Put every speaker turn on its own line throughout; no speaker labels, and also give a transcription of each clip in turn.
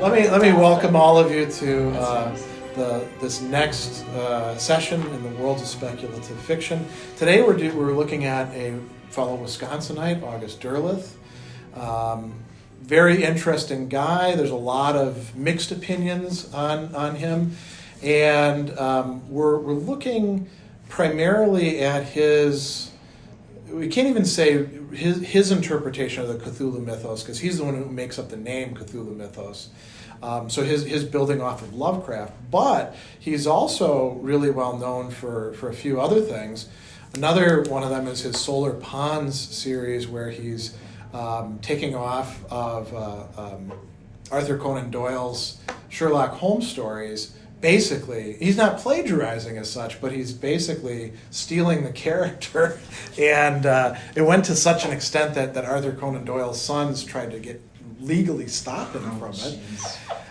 Let me welcome all of you to this next session in the world of speculative fiction. Today we're looking at a fellow Wisconsinite, August Derleth. Very interesting guy. There's a lot of mixed opinions on him, and we're looking primarily at his. We can't even say his interpretation of the Cthulhu Mythos, because he's the one who makes up the name Cthulhu Mythos. So his building off of Lovecraft. But he's also really well known for a few other things. Another one of them is his Solar Ponds series, where he's taking off of Arthur Conan Doyle's Sherlock Holmes stories. Basically, he's not plagiarizing as such, but he's basically stealing the character. And it went to such an extent that Arthur Conan Doyle's sons tried to get legally stop him from it.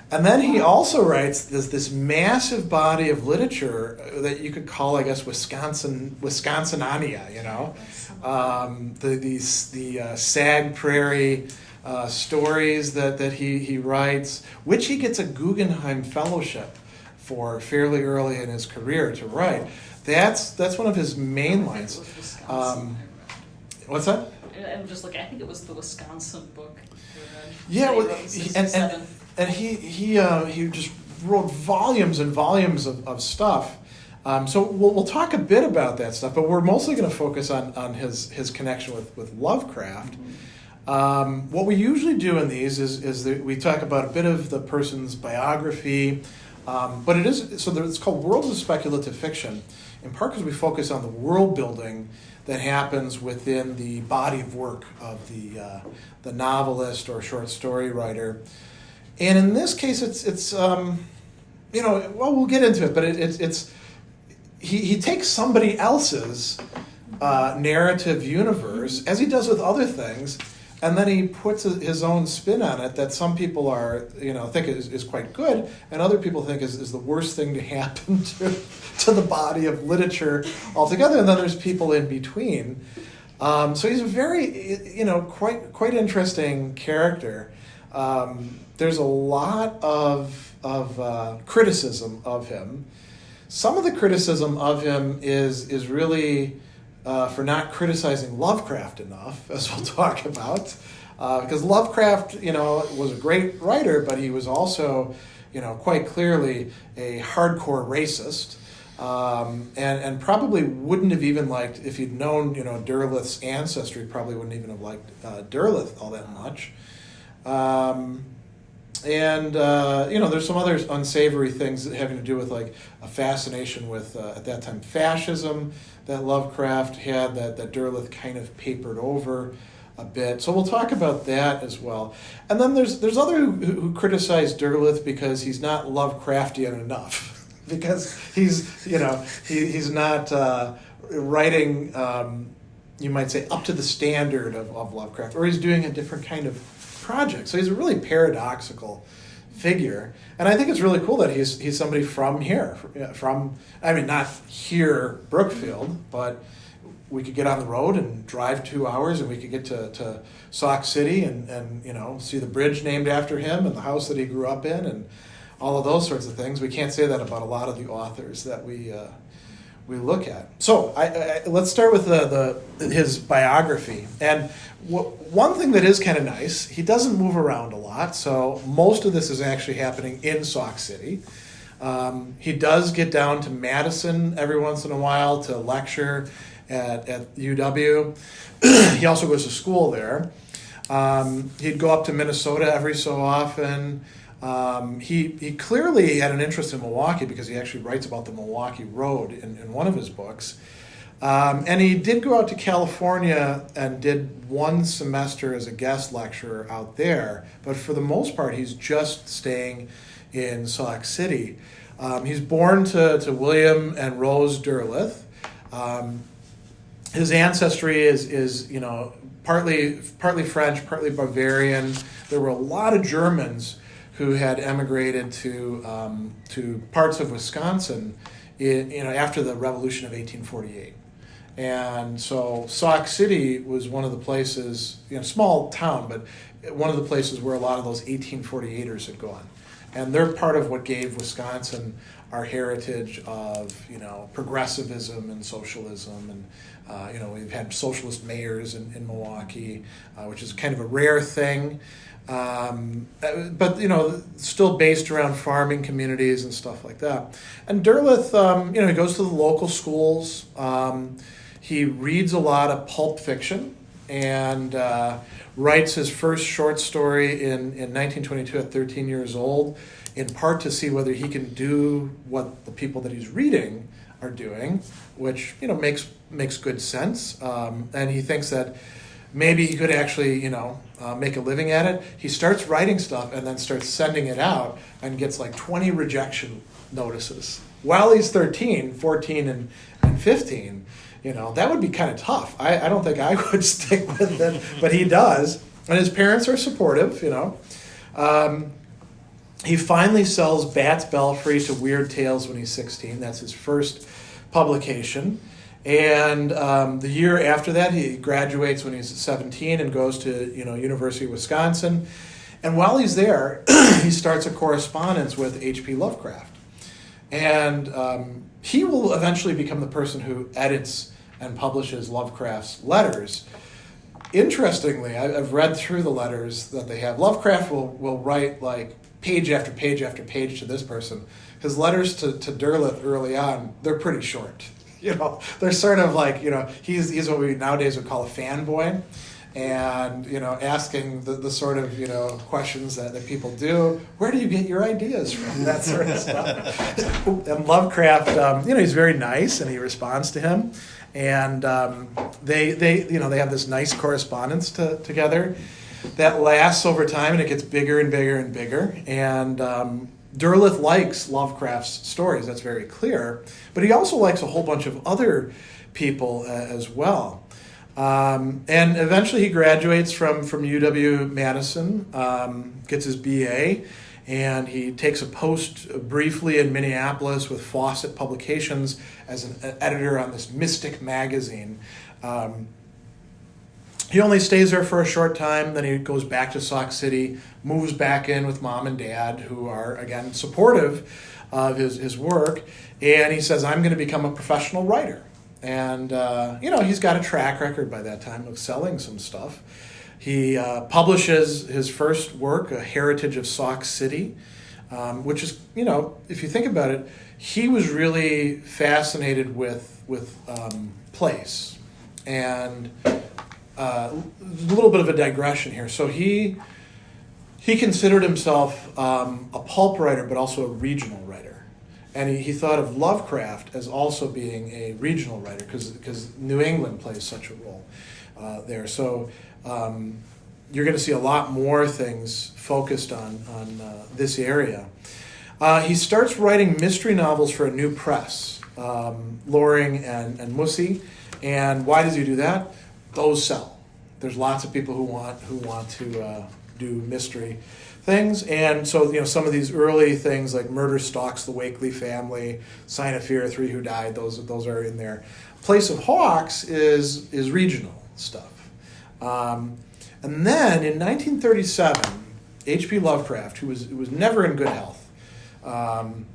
And then he also writes this massive body of literature that you could call, I guess, Wisconsinania, you know? The Sag Prairie stories that he writes, which he gets a Guggenheim Fellowship for fairly early in his career to write. That's one of his main lines. What's that?
I'm just looking. I think it was the Wisconsin book.
Yeah, and he just wrote volumes and volumes of stuff. So we'll talk a bit about that stuff, but we're mostly going to focus on his connection with Lovecraft. What we usually do in these is that we talk about a bit of the person's biography. But it's called Worlds of Speculative Fiction, in part because we focus on the world building that happens within the body of work of the novelist or short story writer. And in this case, it's we'll get into it, but it's he takes somebody else's narrative universe, as he does with other things, and then he puts his own spin on it that some people think is quite good, and other people think is the worst thing to happen to the body of literature altogether. And then there's people in between. So he's a very quite interesting character. There's a lot of criticism of him. Some of the criticism of him is really for not criticizing Lovecraft enough, as we'll talk about, because Lovecraft, was a great writer, but he was also, quite clearly a hardcore racist, and probably wouldn't have even liked, if he'd known, Derleth's ancestry, probably wouldn't even have liked Derleth all that much. There's some other unsavory things having to do with like a fascination with, at that time, fascism that Lovecraft had that Derleth kind of papered over a bit. So we'll talk about that as well. And then there's other who criticize Derleth because he's not Lovecraftian enough, because he's not writing, you might say, up to the standard of Lovecraft, or he's doing a different kind of project. So he's a really paradoxical figure, and I think it's really cool that he's somebody from here, not here, Brookfield, but we could get on the road and drive 2 hours, and we could get to Sauk City and see the bridge named after him and the house that he grew up in and all of those sorts of things. We can't say that about a lot of the authors that we look at. So let's start with his biography. And one thing that is kind of nice, he doesn't move around a lot, so most of this is actually happening in Sauk City. He does get down to Madison every once in a while to lecture at UW. He also goes to school there. He'd go up to Minnesota every so often. He clearly had an interest in Milwaukee, because he actually writes about the Milwaukee Road in one of his books. And he did go out to California and did one semester as a guest lecturer out there, but for the most part he's just staying in Sauk City. He's born to William and Rose Derleth. His ancestry is partly French, partly Bavarian. There were a lot of Germans who had emigrated to parts of Wisconsin, after the Revolution of 1848. And so Sauk City was one of the places, small town, but one of the places where a lot of those 1848ers had gone. And they're part of what gave Wisconsin our heritage of, progressivism and socialism. And, we've had socialist mayors in Milwaukee, which is kind of a rare thing. But, still based around farming communities and stuff like that. And Derleth, he goes to the local schools. He reads a lot of pulp fiction and writes his first short story in 1922 at 13 years old, in part to see whether he can do what the people that he's reading are doing, which, makes good sense. And he thinks that maybe he could actually, make a living at it. He starts writing stuff and then starts sending it out and gets like 20 rejection notices. While he's 13, 14, and 15, that would be kind of tough. I don't think I would stick with it, but he does. And his parents are supportive, He finally sells Bat's Belfry to Weird Tales when he's 16. That's his first publication. And the year after that, he graduates when he's 17 and goes to University of Wisconsin. And while he's there, he starts a correspondence with H.P. Lovecraft. And he will eventually become the person who edits and publishes Lovecraft's letters. Interestingly, I've read through the letters that they have. Lovecraft will write like page after page after page to this person. His letters to Derleth early on, they're pretty short. They're sort of like, he's what we nowadays would call a fanboy. And, asking the sort of, questions that people do. Where do you get your ideas from? That sort of stuff. And Lovecraft, he's very nice, and he responds to him. And they have this nice correspondence together that lasts over time, and it gets bigger and bigger and bigger. And Derleth likes Lovecraft's stories, that's very clear. But he also likes a whole bunch of other people as well. And eventually he graduates from UW-Madison, gets his BA, and he takes a post briefly in Minneapolis with Fawcett Publications as an editor on this Mystic magazine. He only stays there for a short time, then he goes back to Sauk City, moves back in with mom and dad, who are, again, supportive of his work, and he says, I'm going to become a professional writer. And, he's got a track record by that time of selling some stuff. He publishes his first work, A Heritage of Sauk City, which is, if you think about it, he was really fascinated with place. And a little bit of a digression here. So he considered himself a pulp writer, but also a regional writer. And he thought of Lovecraft as also being a regional writer because New England plays such a role there. So you're going to see a lot more things focused on this area. He starts writing mystery novels for a new press, Loring and Mussey. And why does he do that? Those sell. There's lots of people who want to do mystery things, and so some of these early things like Murder Stalks the Wakely Family, Sign of Fear, Three Who Died, those are in there. Place of Hawks is regional stuff, and then in 1937, H.P. Lovecraft, who was never in good health,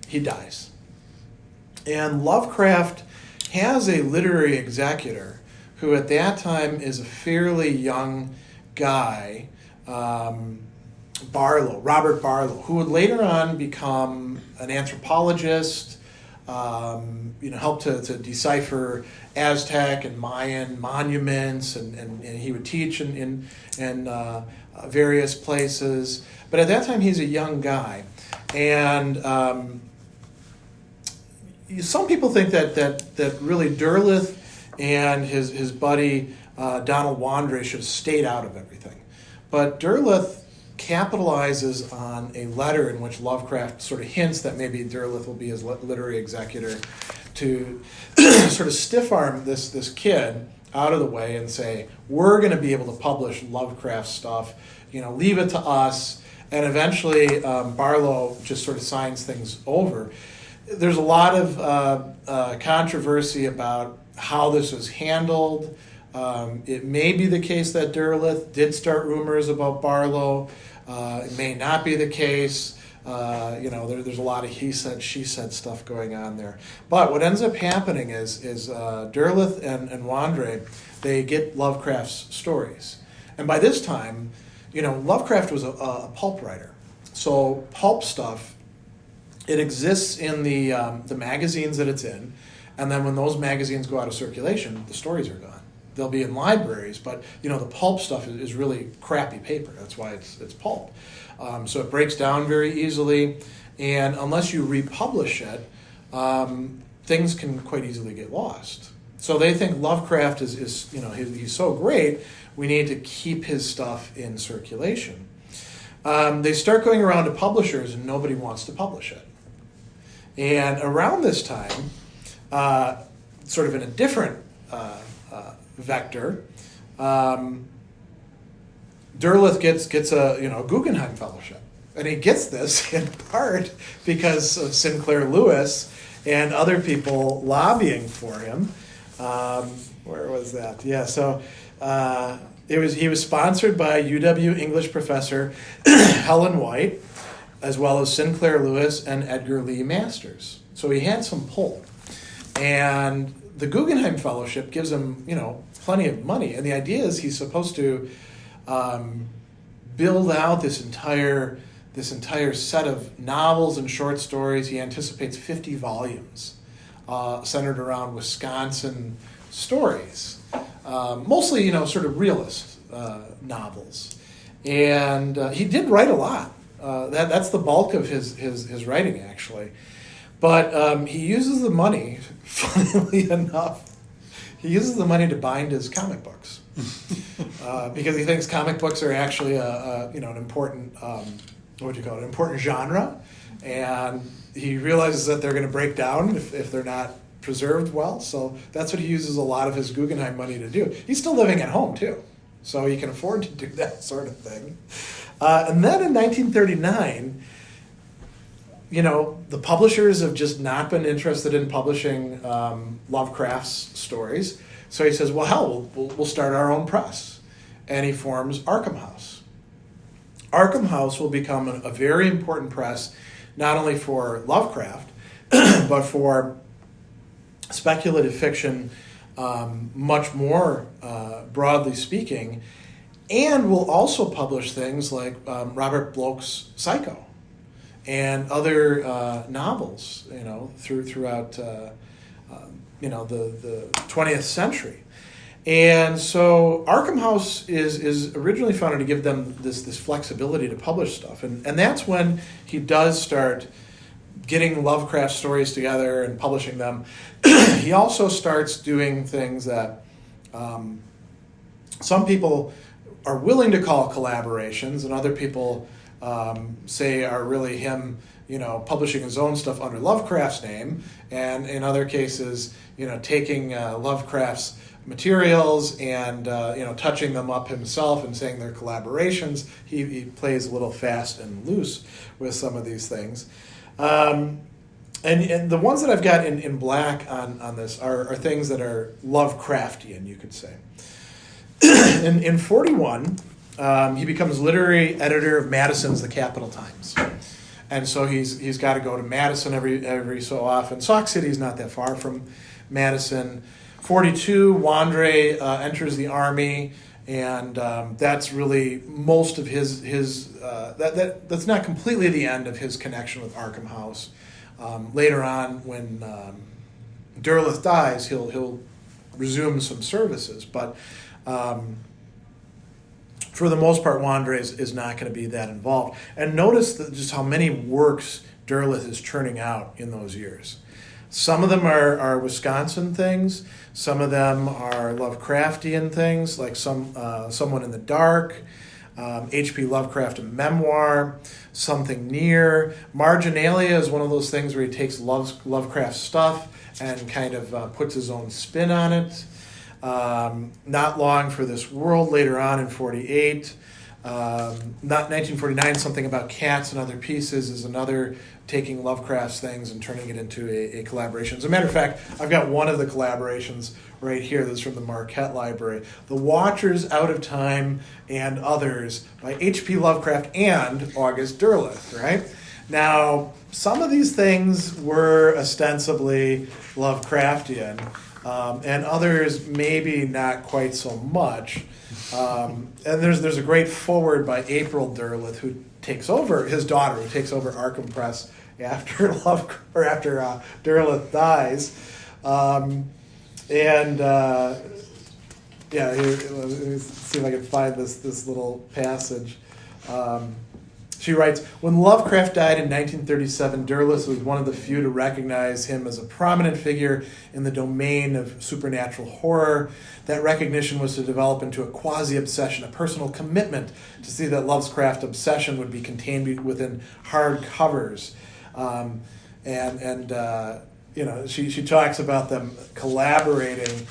he dies, and Lovecraft has a literary executor who at that time is a fairly young guy. Robert Barlow, who would later on become an anthropologist, help to decipher Aztec and Mayan monuments, and he would teach in various places. But at that time, he's a young guy. And some people think that really Derleth and his buddy Donald Wandre should have stayed out of everything. But Derleth capitalizes on a letter in which Lovecraft sort of hints that maybe Derleth will be his literary executor to sort of stiff-arm this kid out of the way and say, we're going to be able to publish Lovecraft stuff, leave it to us. And eventually Barlow just sort of signs things over. There's a lot of controversy about how this was handled. It may be the case that Derleth did start rumors about Barlow. It may not be the case. There's a lot of he said, she said stuff going on there. But what ends up happening is Derleth and Wandre, they get Lovecraft's stories. And by this time, Lovecraft was a pulp writer. So pulp stuff, it exists in the magazines that it's in, and then when those magazines go out of circulation, the stories are gone. They'll be in libraries, but the pulp stuff is really crappy paper. That's why it's pulp. So it breaks down very easily, and unless you republish it, things can quite easily get lost. So they think Lovecraft is he's so great, we need to keep his stuff in circulation. They start going around to publishers, and nobody wants to publish it. And around this time, sort of in a different vector, Derleth gets a Guggenheim Fellowship, and he gets this in part because of Sinclair Lewis and other people lobbying for him. Where was that? Yeah, so he was sponsored by UW English professor Helen White, as well as Sinclair Lewis and Edgar Lee Masters. So he had some pull, and the Guggenheim Fellowship gives him plenty of money, and the idea is he's supposed to build out this entire set of novels and short stories. He anticipates 50 volumes centered around Wisconsin stories, mostly sort of realist novels, and he did write a lot. That's the bulk of his writing, actually, but he uses the money, funnily enough. He uses the money to bind his comic books because he thinks comic books are actually an important important genre, and he realizes that they're going to break down if they're not preserved well. So that's what he uses a lot of his Guggenheim money to do. He's still living at home too, so he can afford to do that sort of thing. And then in 1939. The publishers have just not been interested in publishing Lovecraft's stories. So he says, well, hell, we'll start our own press. And he forms Arkham House. Arkham House will become a very important press, not only for Lovecraft, but for speculative fiction, much more broadly speaking, and will also publish things like Robert Bloch's Psycho and other novels, throughout the 20th century. And so Arkham House is originally founded to give them this flexibility to publish stuff. And that's when he does start getting Lovecraft stories together and publishing them. He also starts doing things that some people are willing to call collaborations, and other people say are really him, publishing his own stuff under Lovecraft's name, and in other cases, taking Lovecraft's materials and touching them up himself and saying they're collaborations. He plays a little fast and loose with some of these things. And the ones that I've got in black on this are things that are Lovecraftian, you could say. In 41, he becomes literary editor of Madison's The Capital Times. And so he's got to go to Madison every so often. Sauk City is not that far from Madison. 42, Wandre enters the army, and that's really most of his that's not completely the end of his connection with Arkham House. Later on, when Derleth dies, he'll resume some services, but for the most part, Wandre is not going to be that involved. And notice just how many works Derleth is churning out in those years. Some of them are Wisconsin things. Some of them are Lovecraftian things, like Someone in the Dark, H.P. Lovecraft, a memoir, Something Near. Marginalia is one of those things where he takes Lovecraft's stuff and kind of puts his own spin on it. Not Long for This World later on in 48. Not 1949, Something About Cats and Other Pieces is another taking Lovecraft's things and turning it into a collaboration. As a matter of fact, I've got one of the collaborations right here that's from the Marquette Library. The Watchers, Out of Time, and Others by H.P. Lovecraft and August Derleth, right? Now, some of these things were ostensibly Lovecraftian, and others maybe not quite so much. And there's a great foreword by April Derleth, who takes over, his daughter, who takes over Arkham Press after Derleth dies. Here, let me see if I can find this little passage. She writes, when Lovecraft died in 1937, Derleth was one of the few to recognize him as a prominent figure in the domain of supernatural horror. That recognition was to develop into a quasi-obsession, a personal commitment to see that Lovecraft's obsession would be contained within hard covers. She talks about them collaborating.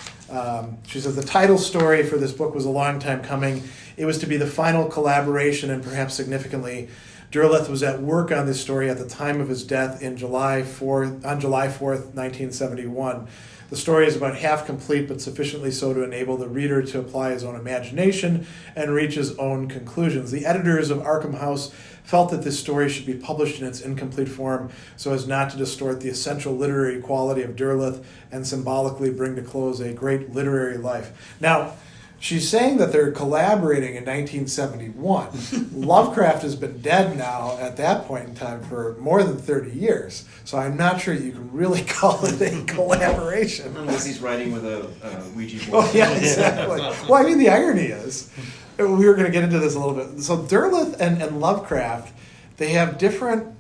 She says, the title story for this book was a long time coming. It was to be the final collaboration, and perhaps significantly, Derleth was at work on this story at the time of his death on July 4th, 1971. The story is about half complete, but sufficiently so to enable the reader to apply his own imagination and reach his own conclusions. The editors of Arkham House felt that this story should be published in its incomplete form so as not to distort the essential literary quality of Derleth and symbolically bring to close a great literary life. Now, she's saying that they're collaborating in 1971. Lovecraft has been dead now at that point in time for more than 30 years. So I'm not sure you can really call it a collaboration.
Unless he's writing with a Ouija board.
Oh, yeah, exactly. Well, I mean, the irony is, we were going to get into this a little bit. So Derleth and Lovecraft, they have different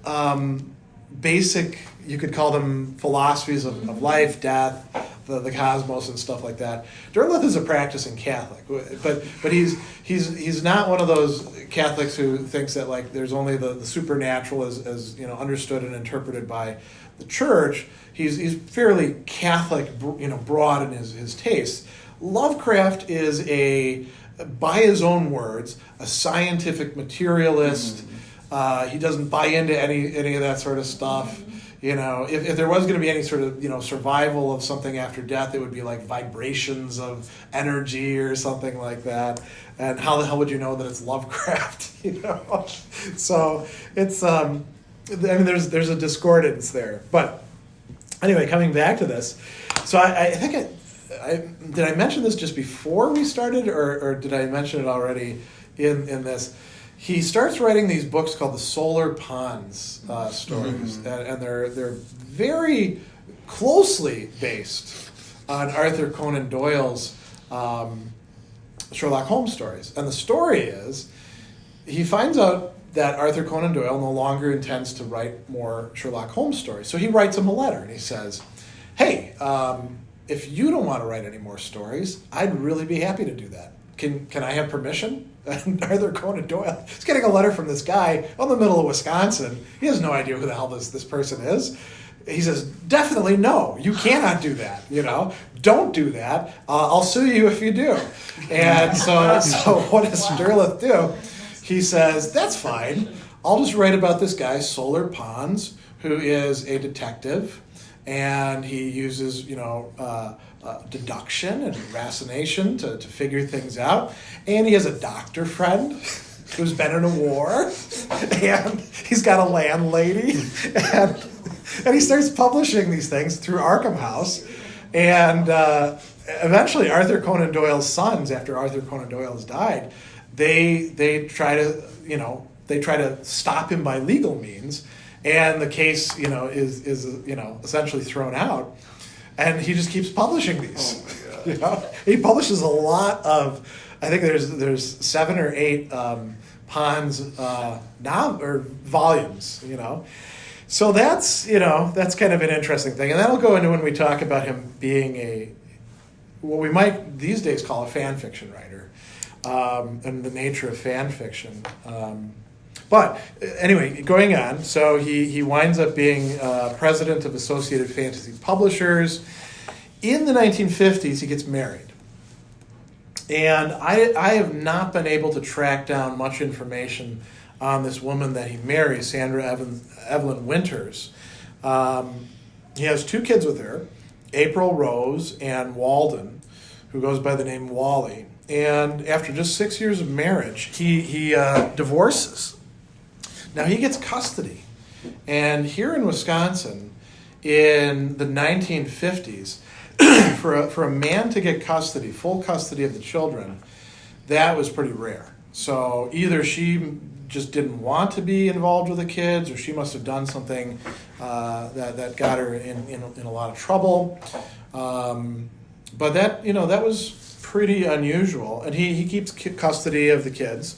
basic, you could call them philosophies of life, death, the cosmos and stuff like that. Derleth is a practicing Catholic, but he's not one of those Catholics who thinks that like there's only the supernatural as understood and interpreted by the church. He's fairly Catholic, broad in his tastes. Lovecraft is by his own words, a scientific materialist. He doesn't buy into any of that sort of stuff. If there was going to be any sort of survival of something after death, it would be like vibrations of energy or something like that. And how the hell would you know that it's Lovecraft? So it's there's a discordance there. But anyway, coming back to this, so I think did I mention this just before we started, or did I mention it already in this? He starts writing these books called the Solar Ponds stories, and they're very closely based on Arthur Conan Doyle's Sherlock Holmes stories. And the story is, he finds out that Arthur Conan Doyle no longer intends to write more Sherlock Holmes stories. So he writes him a letter, and he says, hey, if you don't want to write any more stories, I'd really be happy to do that. Can I have permission? And Arthur Conan Doyle is getting a letter from this guy in the middle of Wisconsin. He has no idea who the hell this person is. He says, definitely no, you cannot do that. Don't do that. I'll sue you if you do. And so what does Derleth do? He says, that's fine. I'll just write about this guy, Solar Ponds, who is a detective, and he uses, deduction and ratiocination to figure things out. And he has a doctor friend who's been in a war, and he's got a landlady, and he starts publishing these things through Arkham House. And eventually Arthur Conan Doyle's sons, after Arthur Conan Doyle has died, they try to stop him by legal means, and the case is essentially thrown out. And he just keeps publishing these. Oh my God. He publishes a lot of, I think there's 7 or 8 Ponds volumes. So that's kind of an interesting thing, and that'll go into when we talk about him being what we might these days call a fan fiction writer, and the nature of fan fiction. But anyway, going on, so he winds up being president of Associated Fantasy Publishers. In the 1950s, he gets married. And I have not been able to track down much information on this woman that he marries, Sandra Evelyn Winters. He has 2 kids with her, April Rose and Walden, who goes by the name Wally. And after just 6 years of marriage, he divorces. Now, he gets custody, And here in Wisconsin, in the 1950s, for a man to get full custody of the children, that was pretty rare. So either she just didn't want to be involved with the kids, or she must have done something that got her in a lot of trouble. But that was pretty unusual. And he keeps custody of the kids.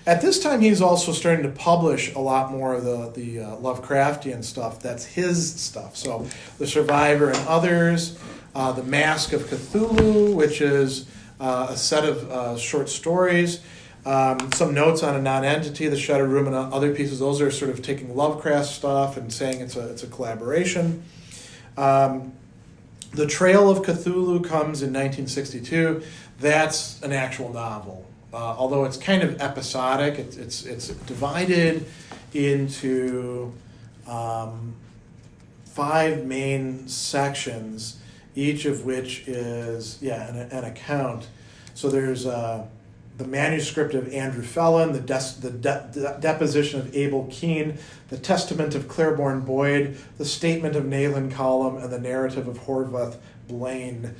At this time, he's also starting to publish a lot more of the Lovecraftian stuff. That's his stuff. So The Survivor and Others, The Mask of Cthulhu, which is a set of short stories, some notes on a non-entity, The Shuttered Room, and other pieces. Those are sort of taking Lovecraft stuff and saying it's a collaboration. The Trail of Cthulhu comes in 1962. That's an actual novel. Although it's kind of episodic, it's divided into 5 main sections, each of which is an account. So there's the manuscript of Andrew Fellon, the deposition of Abel Keene, the testament of Claiborne Boyd, the statement of Nayland Collum, and the narrative of Horvath Blaine,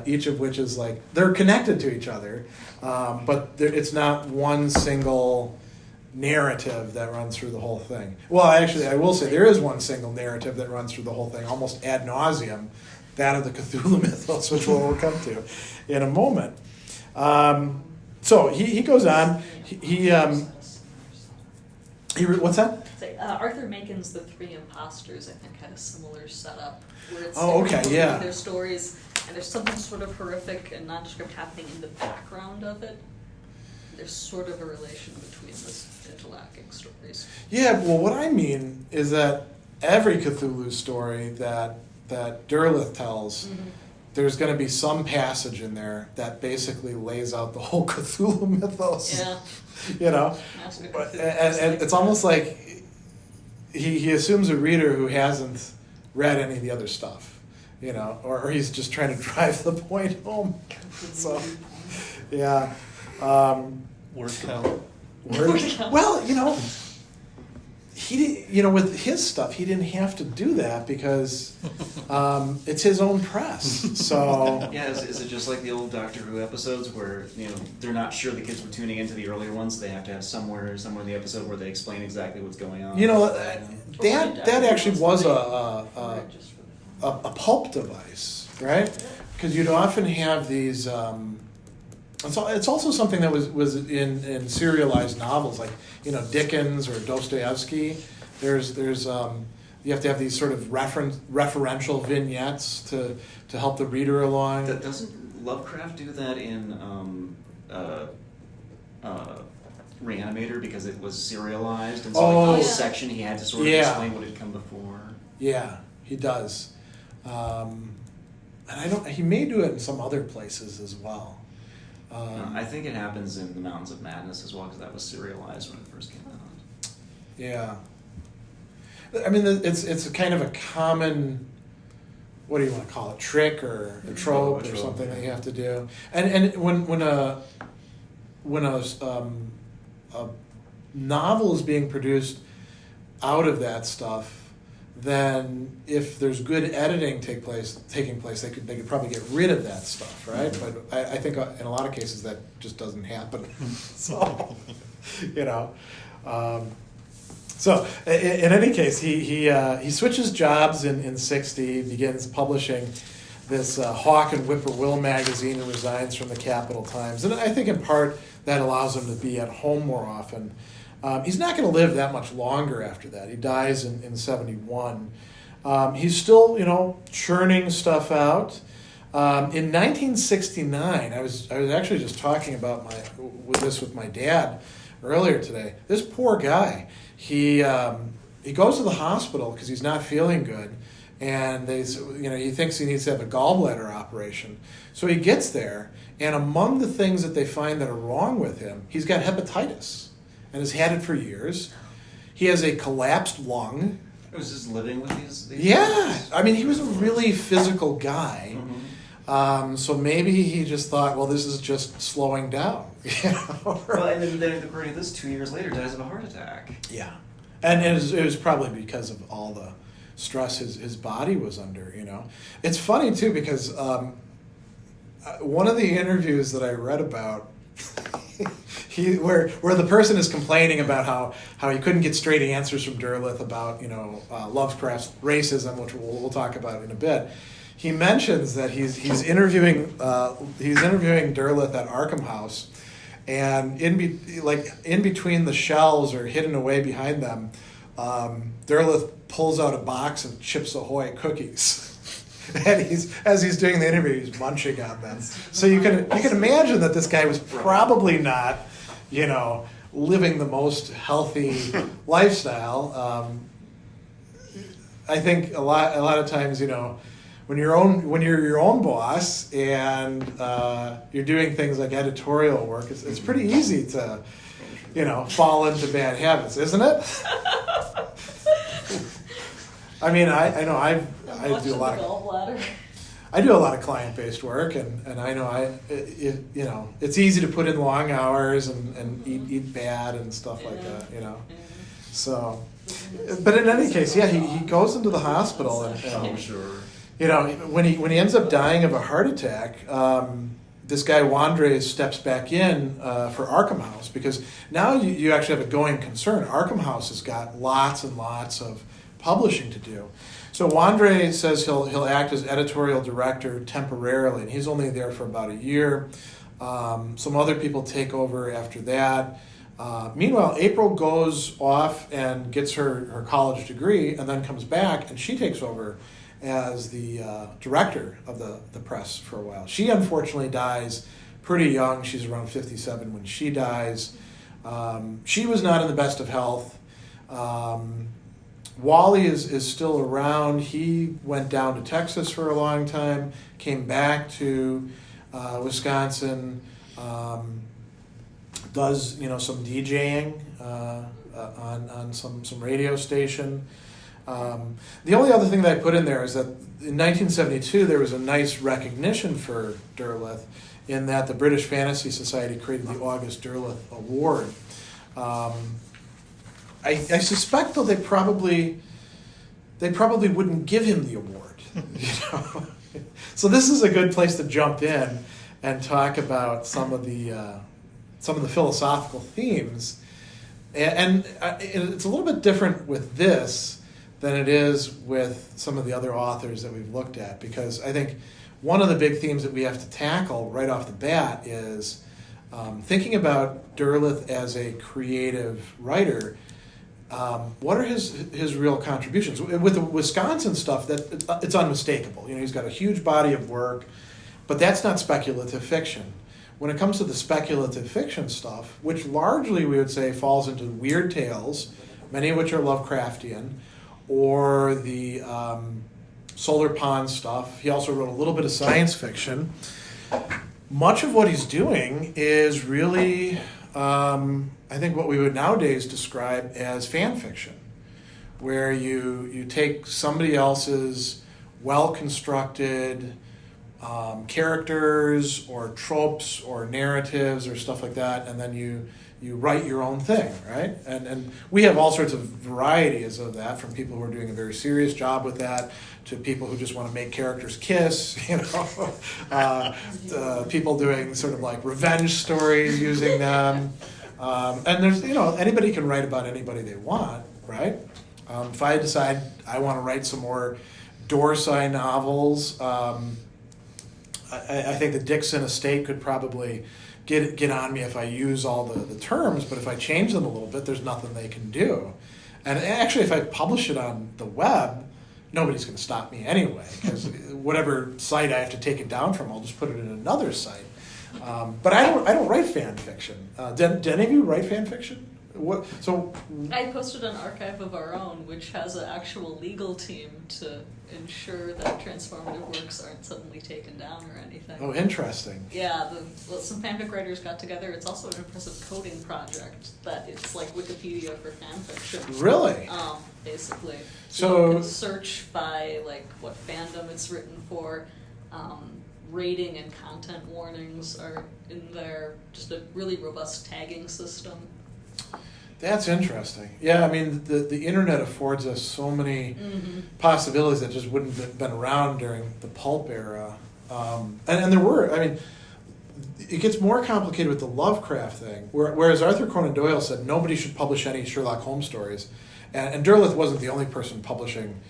each of which is they're connected to each other, but it's not one single narrative that runs through the whole thing. Well, actually, I will say there is one single narrative that runs through the whole thing, almost ad nauseum, that of the Cthulhu Mythos, which we'll come to in a moment. So he goes on. What's that?
Arthur Macon's The Three Impostors, I think, had a similar setup where it's their stories, and there's something sort of horrific and nondescript happening in the background of it. There's sort of a relation between those interlocking stories.
Yeah, well, what I mean is that every Cthulhu story that Derleth tells, there's going to be some passage in there that basically lays out the whole Cthulhu mythos.
Yeah.
Mask of Cthulhu. And it's almost like he assumes a reader who hasn't read any of the other stuff, or he's just trying to drive the point home. So, yeah.
Word count.
Well, he with his stuff, he didn't have to do that because it's his own press. So
yeah, is it just like the old Doctor Who episodes where they're not sure the kids were tuning into the earlier ones? So they have to have somewhere in the episode where they explain exactly what's going on.
That actually was a pulp device, right? Because you'd often have these. It's also something that was in serialized novels, like Dickens or Dostoevsky. There's you have to have these sort of referential vignettes to help the reader along.
Doesn't Lovecraft do that in Reanimator, because it was serialized, and so each section he had to sort of explain what had come before?
Yeah, he does, and he may do it in some other places as well.
I think it happens in the Mountains of Madness as well, because that was serialized when it first came out. Yeah, I mean it's a kind of a common, what do you want to call it, trick or a trope or something that you have to do. And when a novel is being produced out of that stuff, then if there's good editing taking place, they could probably get rid of that stuff, right? Mm-hmm. But I think in a lot of cases that just doesn't happen. So, so in any case, he switches jobs in '60, begins publishing this Hawk and Whippoorwill magazine, and resigns from the Capital Times. And I think in part that allows him to be at home more often. He's not going to live that much longer after that. He dies in 71. He's still, churning stuff out. In 1969, I was actually just talking about this with my dad earlier today. This poor guy, he goes to the hospital because he's not feeling good, and he thinks he needs to have a gallbladder operation. So he gets there, and among the things that they find that are wrong with him, he's got hepatitis. And has had it for years. He has a collapsed lung. He was just living with these
Yeah, I mean, he was a really physical guy. Mm-hmm. So maybe he just thought, well, this is just slowing down.
Well, and then according to this, 2 years later, dies of a heart attack.
Yeah,
And it was probably because of all the stress his body was under, It's funny, too, because one of the interviews that I read about, where the person is complaining about how he couldn't get straight answers from Derleth about, Lovecraft's racism, which we'll talk about in a bit. He mentions that he's interviewing Derleth at Arkham House, and in between the shelves or hidden away behind them, Derleth pulls out a box of Chips Ahoy cookies, and as he's doing the interview, he's munching on them. So you can imagine that this guy was probably not, living the most healthy lifestyle. I think a lot of times, when you're your own boss and you're doing things like editorial work, it's pretty easy to, fall into bad habits, isn't it? I mean, I know I do a lot of. I do a lot of client-based work, and I know it's easy to put in long hours and eat bad and stuff like that, So, but in any case, yeah, he goes into the hospital and
I'm sure.
when he ends up dying of a heart attack, this guy Wandre steps back in for Arkham House, because now you actually have a going concern. Arkham House has got lots and lots of publishing to do. So Wandre says he'll act as editorial director temporarily, and he's only there for about a year. Some other people take over after that. Meanwhile, April goes off and gets her college degree, and then comes back, and she takes over as the director of the press for a while. She unfortunately dies pretty young. She's around 57 when she dies. She was not in the best of health. Wally is still around. He went down to Texas for a long time, came back to Wisconsin, does some DJing on some radio station. The only other thing that I put in there is that in 1972 there was a nice recognition for Derleth in that the British Fantasy Society created the August Derleth Award. I suspect, though, they probably wouldn't give him the award. So this is a good place to jump in and talk about some of the philosophical themes, and it's a little bit different with this than it is with some of the other authors that we've looked at, because I think one of the big themes that we have to tackle right off the bat is thinking about Derleth as a creative writer. What are his real contributions? With the Wisconsin stuff, that it's unmistakable. He's got a huge body of work, but that's not speculative fiction. When it comes to the speculative fiction stuff, which largely we would say falls into weird tales, many of which are Lovecraftian, or the Solar Pond stuff. He also wrote a little bit of science fiction. Much of what he's doing is really, I think, what we would nowadays describe as fan fiction, where you take somebody else's well-constructed characters or tropes or narratives or stuff like that, and then you write your own thing, right? And we have all sorts of varieties of that, from people who are doing a very serious job with that to people who just want to make characters kiss, people doing sort of like revenge stories using them. And there's, anybody can write about anybody they want, right? If I decide I want to write some more Dorsey novels, I think the Dixon estate could probably get on me if I use all the terms, but if I change them a little bit, there's nothing they can do. And actually, if I publish it on the web, nobody's going to stop me anyway, because whatever site I have to take it down from, I'll just put it in another site. But I don't write fan fiction. Did any of you write fan fiction?
I posted an archive of our own, which has an actual legal team to ensure that transformative works aren't suddenly taken down or anything.
Oh, interesting.
Yeah, some fanfic writers got together. It's also an impressive coding project that it's like Wikipedia for fanfiction.
Really?
Basically.
So
you can search by like what fandom it's written for. Rating and content warnings are in there. Just a really robust tagging system.
That's interesting. Yeah, I mean, the internet affords us so many possibilities that just wouldn't have been around during the pulp era. And there were, I mean, it gets more complicated with the Lovecraft thing, whereas Arthur Conan Doyle said nobody should publish any Sherlock Holmes stories. And Derleth wasn't the only person publishing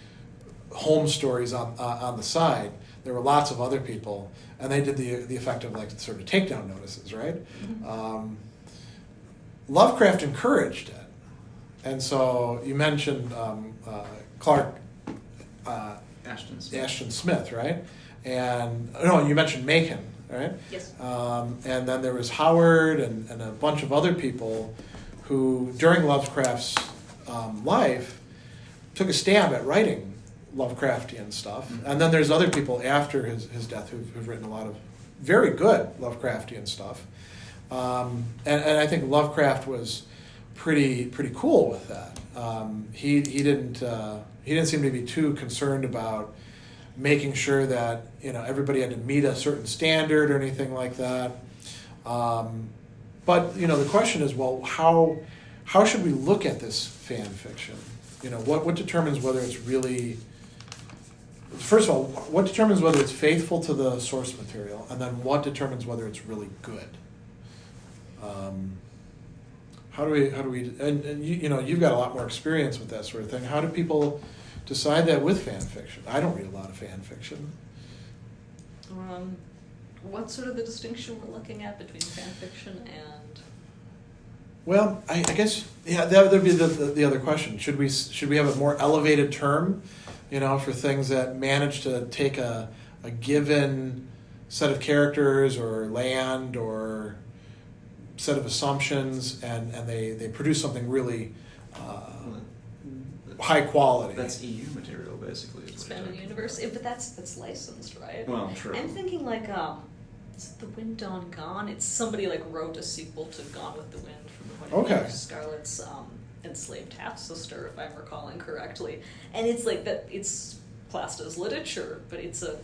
Holmes stories on the side. There were lots of other people, and they did the effect of like sort of takedown notices, right? Lovecraft encouraged it, and so you mentioned Clark Ashton Smith, right? And no, you mentioned Macon, right?
Yes.
And then there was Howard and a bunch of other people who, during Lovecraft's life, took a stab at writing Lovecraftian stuff. And then there's other people after his death who've written a lot of very good Lovecraftian stuff. And I think Lovecraft was pretty cool with that. He didn't seem to be too concerned about making sure that everybody had to meet a certain standard or anything like that. But the question is, well, how should we look at this fan fiction? What determines whether it's really, first of all, what determines whether it's faithful to the source material, and then what determines whether it's really good? How do we and you've got a lot more experience with that sort of thing. How do people decide that with fan fiction? I don't read a lot of fan fiction.
What's sort of the distinction we're looking at between fan fiction and?
Well, I guess that would be the other question. Should we have a more elevated term, for things that manage to take a given set of characters or land or set of assumptions and they produce something really high quality?
That's EU material, basically.
Expanded universe, but that's licensed, right?
Well, true.
I'm thinking like, is it The Wind Dawn Gone? It's somebody like wrote a sequel to Gone with the Wind from the point of view of Scarlett's enslaved half sister, if I'm recalling correctly. And it's like that. It's classed as literature, but it's a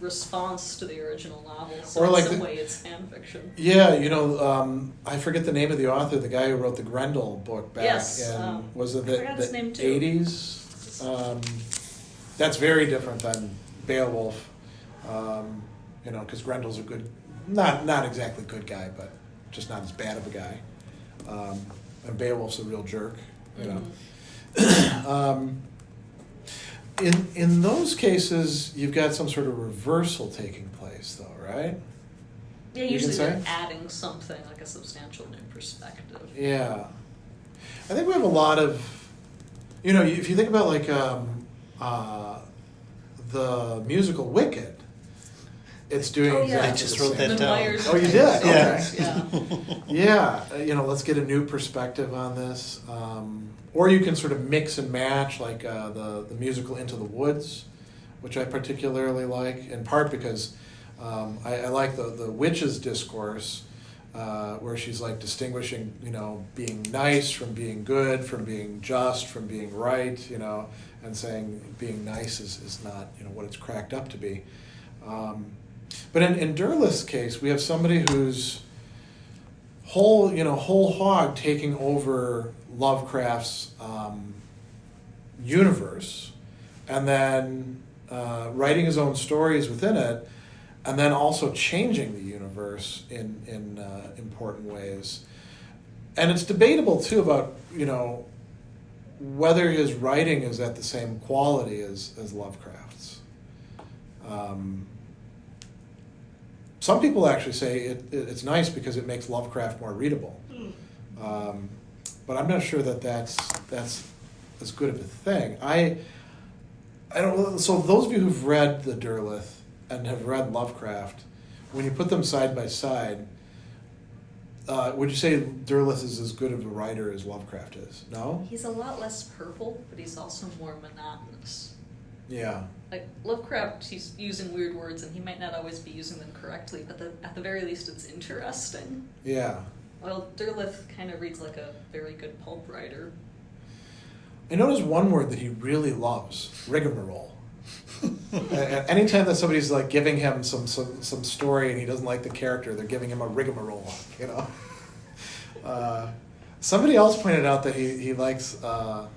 response to the original novel. So
or
in
like
some way, it's fan fiction.
Yeah, I forget the name of the author, the guy who wrote the Grendel book back in was it the 80s? That's very different than Beowulf, because Grendel's a good, not exactly good guy, but just not as bad of a guy. And Beowulf's a real jerk, In those cases, you've got some sort of reversal taking place, though, right?
Yeah, usually they're adding something like a substantial new perspective.
Yeah, I think we have a lot of, if you think about like the musical Wicked, it's doing exactly
I just
the
wrote
same.
that down.
Myers
Oh, you did?
Okay.
Yeah. Yeah, let's get a new perspective on this. Or you can sort of mix and match, like the musical Into the Woods, which I particularly like, in part because I like the witch's discourse, where she's like distinguishing, being nice from being good, from being just, from being right, and saying being nice is not, what it's cracked up to be. But in Derleth's case, we have somebody who's whole hog taking over Lovecraft's universe, and then writing his own stories within it, and then also changing the universe in important ways. And it's debatable too about whether his writing is at the same quality as Lovecraft's. Some people actually say it's nice because it makes Lovecraft more readable. But I'm not sure that's as good of a thing. I don't. So those of you who've read the Derleth and have read Lovecraft, when you put them side by side, would you say Derleth is as good of a writer as Lovecraft is? No?
He's a lot less purple, but he's also more monotonous.
Yeah.
Like Lovecraft, he's using weird words, and he might not always be using them correctly, but at the very least, it's interesting.
Yeah.
Well, Derleth kind of reads like a very good pulp writer.
I noticed one word that he really loves: rigmarole. Anytime that somebody's like giving him some story and he doesn't like the character, they're giving him a rigmarole.
Somebody else pointed out that he likes,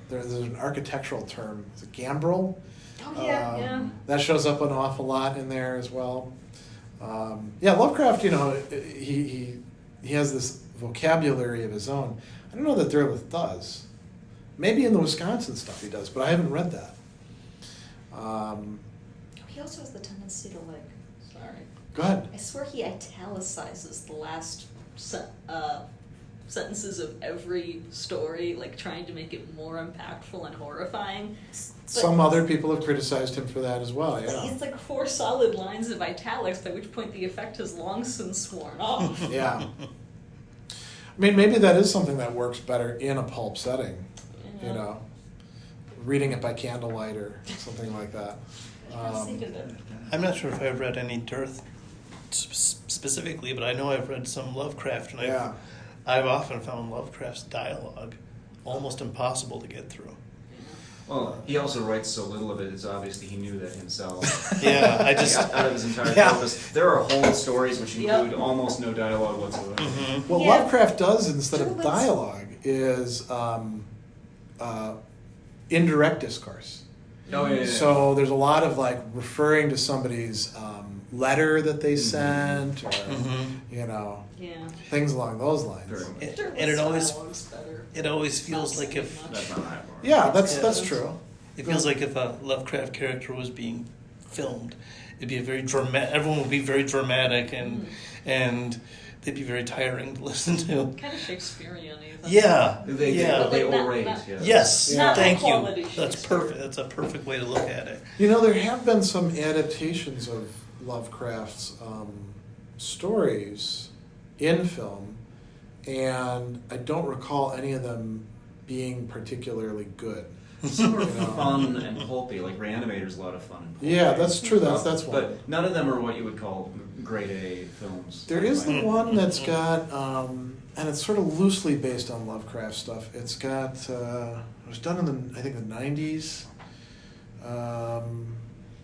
there's an architectural term, is it gambrel?
Oh, yeah.
That shows up an awful lot in there as well. Yeah, Lovecraft, he has this vocabulary of his own. I don't know that Derleth does. Maybe in the Wisconsin stuff he does, but I haven't read that.
He also has the tendency to sorry.
Go ahead.
I swear he italicizes the last sentences of every story, trying to make it more impactful and horrifying.
Some other people have criticized him for that as well, yeah.
It's 4 solid lines of italics, by which point the effect has long since worn off.
Yeah. I mean, maybe that is something that works better in a pulp setting, reading it by candlelight or something like that.
I'm not sure if I've read any Derleth specifically, but I know I've read some Lovecraft, and I've often found Lovecraft's dialogue almost impossible to get through.
Well, he also writes so little of it, it's obviously he knew that himself.
Yeah,
out of his entire corpus. There are whole stories which include almost no dialogue whatsoever.
Mm-hmm.
What Lovecraft does instead of dialogue is indirect discourse.
Oh, yeah.
So there's a lot of referring to somebody's letter that they sent, or things along those lines.
And it always feels like if
That's not high bar.
Yeah, that's true.
it feels like if a Lovecraft character was being filmed, it'd be a very dramatic. Everyone would be very dramatic, and they'd be very tiring to listen to.
Kind of Shakespearean, even.
Yeah,
They orate.
Yes,
Not
thank you.
quality
That's
Shakespeare.
perfect. That's a perfect way to look at it.
There have been some adaptations of Lovecraft's stories in film, and I don't recall any of them being particularly good.
Some are fun and pulpy, like Reanimator's a lot of fun and pulpy.
Yeah, that's true. That's one.
But none of them are what you would call grade A films.
There is the one that's got, and it's sort of loosely based on Lovecraft stuff. It's got, it was done in the 90s.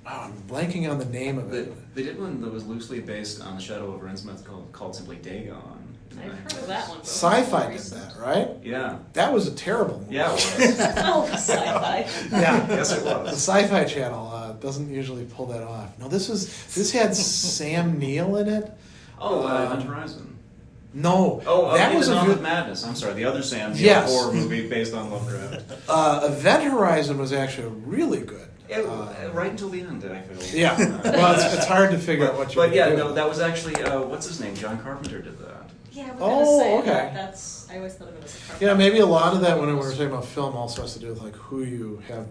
I'm blanking on the name of it.
They did one that was loosely based on the Shadow of Innsmouth called simply Dagon.
I've heard of that one.
Sci-Fi did that, right?
Yeah.
That was a terrible movie.
Yeah, it was.
Oh, sci-fi.
Yeah.
Yes, it
The
was.
Sci-Fi Channel doesn't usually pull that off. No, this had Sam Neill in it.
Oh, Event Horizon.
No,
Oh,
that was
the
a
Mouth
good.
of Madness. I'm sorry, the other Sam Neill
Yes.
horror movie based on Lovecraft.
Event Horizon was actually really good.
Right until the end, I feel.
Yeah, well, it's hard to figure out what you.
But yeah,
do.
no, that was actually what's his name? John Carpenter did that.
Yeah, I was
Oh,
gonna say
okay.
that's. I always thought of it as a carpet.
Yeah, maybe a lot of that when we were talking about film also has to do with who you have,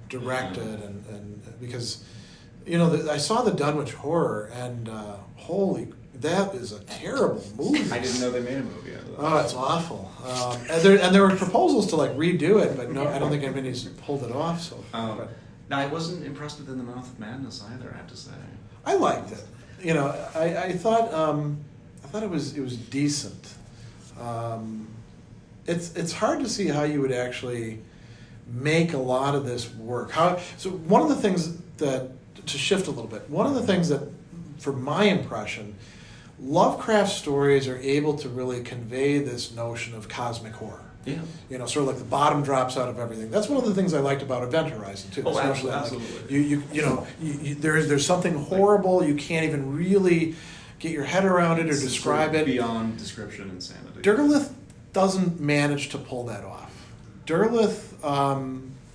directed and because, I saw the Dunwich Horror and holy, that is a terrible movie.
I didn't know they made a movie out of that.
Oh, it's awful. And there were proposals to redo it, but no, I don't think anybody's pulled it off. So, but
No, I wasn't impressed with In the Mouth of Madness either. I have to say.
I liked it. I thought it was decent. It's hard to see how you would actually make a lot of this work. So one of the things that, to shift a little bit, one of the things that, for my impression, Lovecraft stories are able to really convey this notion of cosmic horror.
Yeah.
Sort of like the bottom drops out of everything. That's one of the things I liked about Event Horizon too.
Oh,
Especially
absolutely.
There's something horrible you can't even really get your head around it or describe it.
Beyond description insanity.
Derleth doesn't manage to pull that off. Derleth,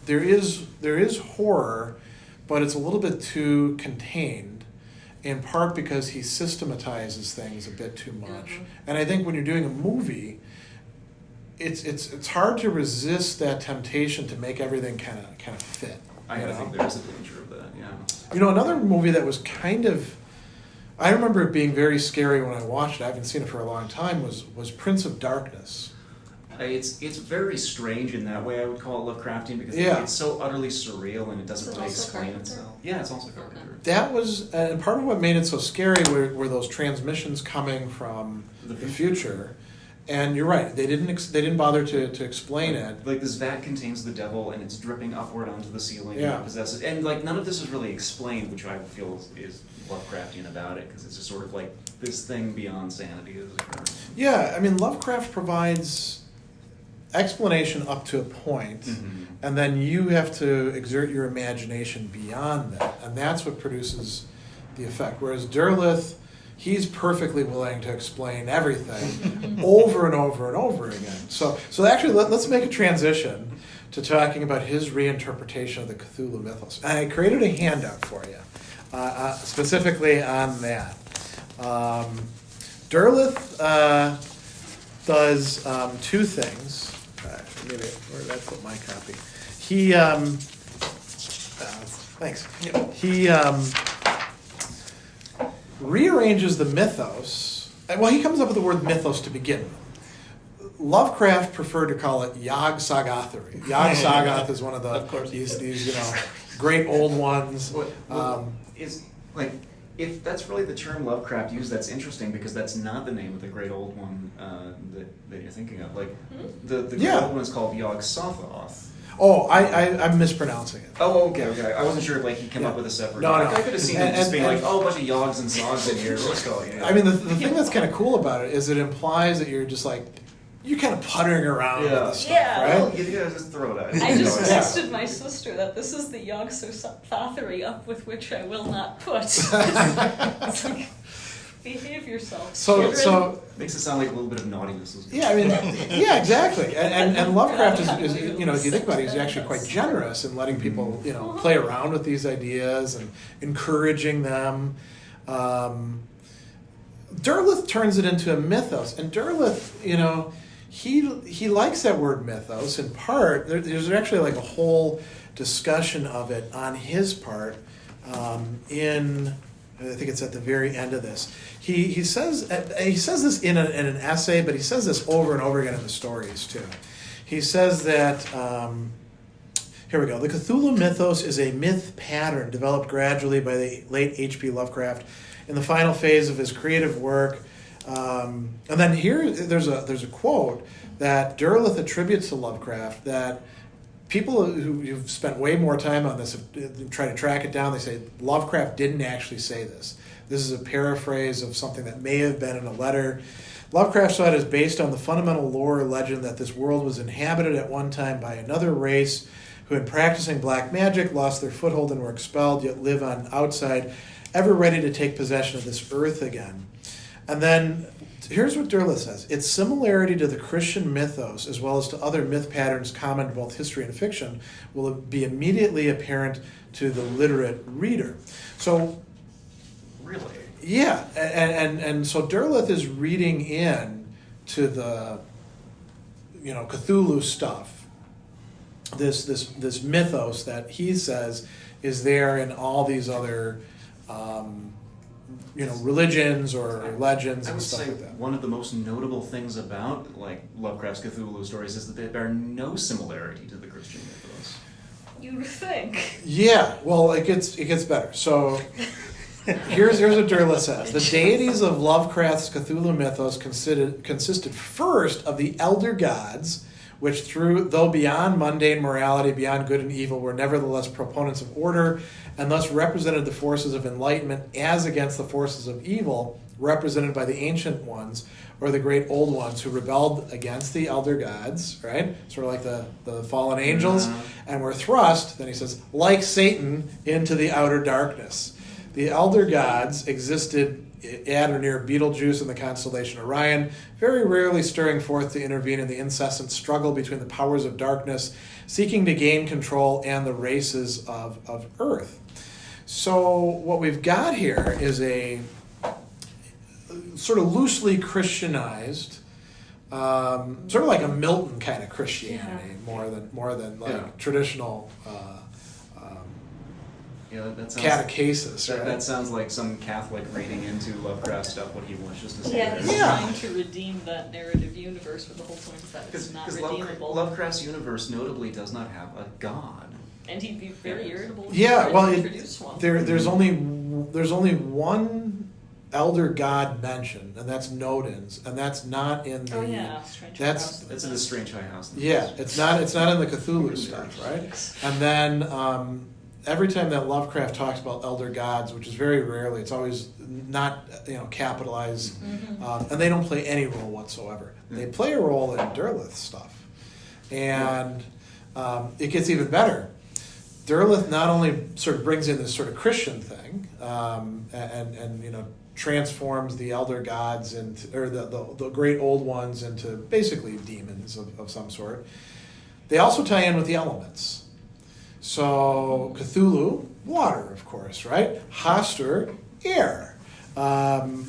there is horror, but it's a little bit too contained, in part because he systematizes things a bit too much.
Mm-hmm.
And I think when you're doing a movie, it's hard to resist that temptation to make everything kind of fit.
I think there's a danger of that. Yeah.
Another movie that was kind of, I remember it being very scary when I watched it. I haven't seen it for a long time. Was Prince of Darkness.
It's very strange in that way. I would call it Lovecraftian because it's so utterly surreal and it doesn't really explain itself. Yeah, it's also Carpenter.
That was, and part of what made it so scary were those transmissions coming from the future,
And you're right; they didn't bother to explain it.
Like this vat contains the devil, and it's dripping upward onto the ceiling.
Yeah.
And possesses, and like none of this is really explained, which I feel is Lovecraftian about it, because it's just sort of like this thing beyond sanity is occurring.
Yeah, I mean, Lovecraft provides explanation up to a point, and then you have to exert your imagination beyond that, and that's what produces the effect. Whereas Derleth, he's perfectly willing to explain everything over and over and over again. So actually, let's make a transition to talking about his reinterpretation of the Cthulhu Mythos. And I created a handout for you, specifically on that. Derleth does two things. Maybe where did I put my copy? He thanks. He rearranges the mythos. Well, he comes up with the word mythos to begin with. Lovecraft preferred to call it Yog Sothoth. Yog Sothoth is one of these great old ones.
Is like, if that's really the term Lovecraft used, that's interesting, because that's not the name of the great old one that you're thinking of. Like the great old one is called Yog Sothoth.
Oh, I'm mispronouncing it.
Oh, okay. I wasn't sure if he came up with a separate.
No.
I could have seen it just being like, a bunch of yogs and sogs in here. Let's go. Yeah.
I mean, the thing that's kind of cool about it is it implies that you're just like, you're kind of puttering around with this stuff, right?
Well, you gotta just throw it out.
I just texted my sister that this is the Yog Sothoth up with which I will not put. It's like, behave yourself.
So
makes it sound like a little bit of naughtiness as well.
yeah, I mean, yeah, exactly. And Lovecraft is if you think about it, he's actually quite generous in letting people, play around with these ideas and encouraging them. Derleth turns it into a mythos, and Derleth, he likes that word mythos in part. There's actually like a whole discussion of it on his part in, I think it's at the very end of this. He says this in an essay, but he says this over and over again in the stories too. He says that, here we go, the Cthulhu mythos is a myth pattern developed gradually by the late H.P. Lovecraft in the final phase of his creative work. And then here, there's a quote that Derleth attributes to Lovecraft that people who've spent way more time on this have tried to track it down. They say Lovecraft didn't actually say this. This is a paraphrase of something that may have been in a letter. Lovecraft saw it as based on the fundamental lore or legend that this world was inhabited at one time by another race who, in practicing black magic, lost their foothold and were expelled, yet live on outside, ever ready to take possession of this earth again. And then here's what Derleth says. Its similarity to the Christian mythos, as well as to other myth patterns common to both history and fiction, will be immediately apparent to the literate reader. So,
really?
Yeah, and so Derleth is reading in to the, Cthulhu stuff, this mythos that he says is there in all these other religions or legends and stuff like that.
One of the most notable things about Lovecraft's Cthulhu stories is that they bear no similarity to the Christian mythos.
You'd think.
Yeah, well, it gets better. So here's what Derleth says. The deities of Lovecraft's Cthulhu mythos consisted first of the elder gods, which though beyond mundane morality, beyond good and evil, were nevertheless proponents of order, and thus represented the forces of enlightenment as against the forces of evil, represented by the ancient ones, or the great old ones who rebelled against the elder gods, right? Sort of like the fallen angels, and were thrust, then he says, like Satan, into the outer darkness. The elder gods existed at or near Betelgeuse in the constellation Orion, very rarely stirring forth to intervene in the incessant struggle between the powers of darkness, seeking to gain control and the races of Earth. So what we've got here is a sort of loosely Christianized, sort of like a Milton kind of Christianity, more than traditional
that sounds,
catechesis. Right?
That sounds like some Catholic reading into Lovecraft stuff, what he wants just to say.
Yeah, he's trying to redeem that narrative universe, but the whole point is that it's not redeemable.
Lovecraft's universe notably does not have a god.
And he'd be very irritable.
Yeah, well,
introduce one.
there's only one
elder god mentioned, and that's Nodin's, and that's not in the.
Oh yeah, Strange
that's
It's in the Strange High House.
yeah, it's not in the Cthulhu stuff, right? And then every time that Lovecraft talks about elder gods, which is very rarely, it's always not capitalized, and they don't play any role whatsoever. They play a role in Derleth stuff, and it gets even better. Derleth not only sort of brings in this sort of Christian thing, and transforms the elder gods or the great old ones into basically demons of some sort. They also tie in with the elements. So Cthulhu, water, of course, right? Hastur, air. Shub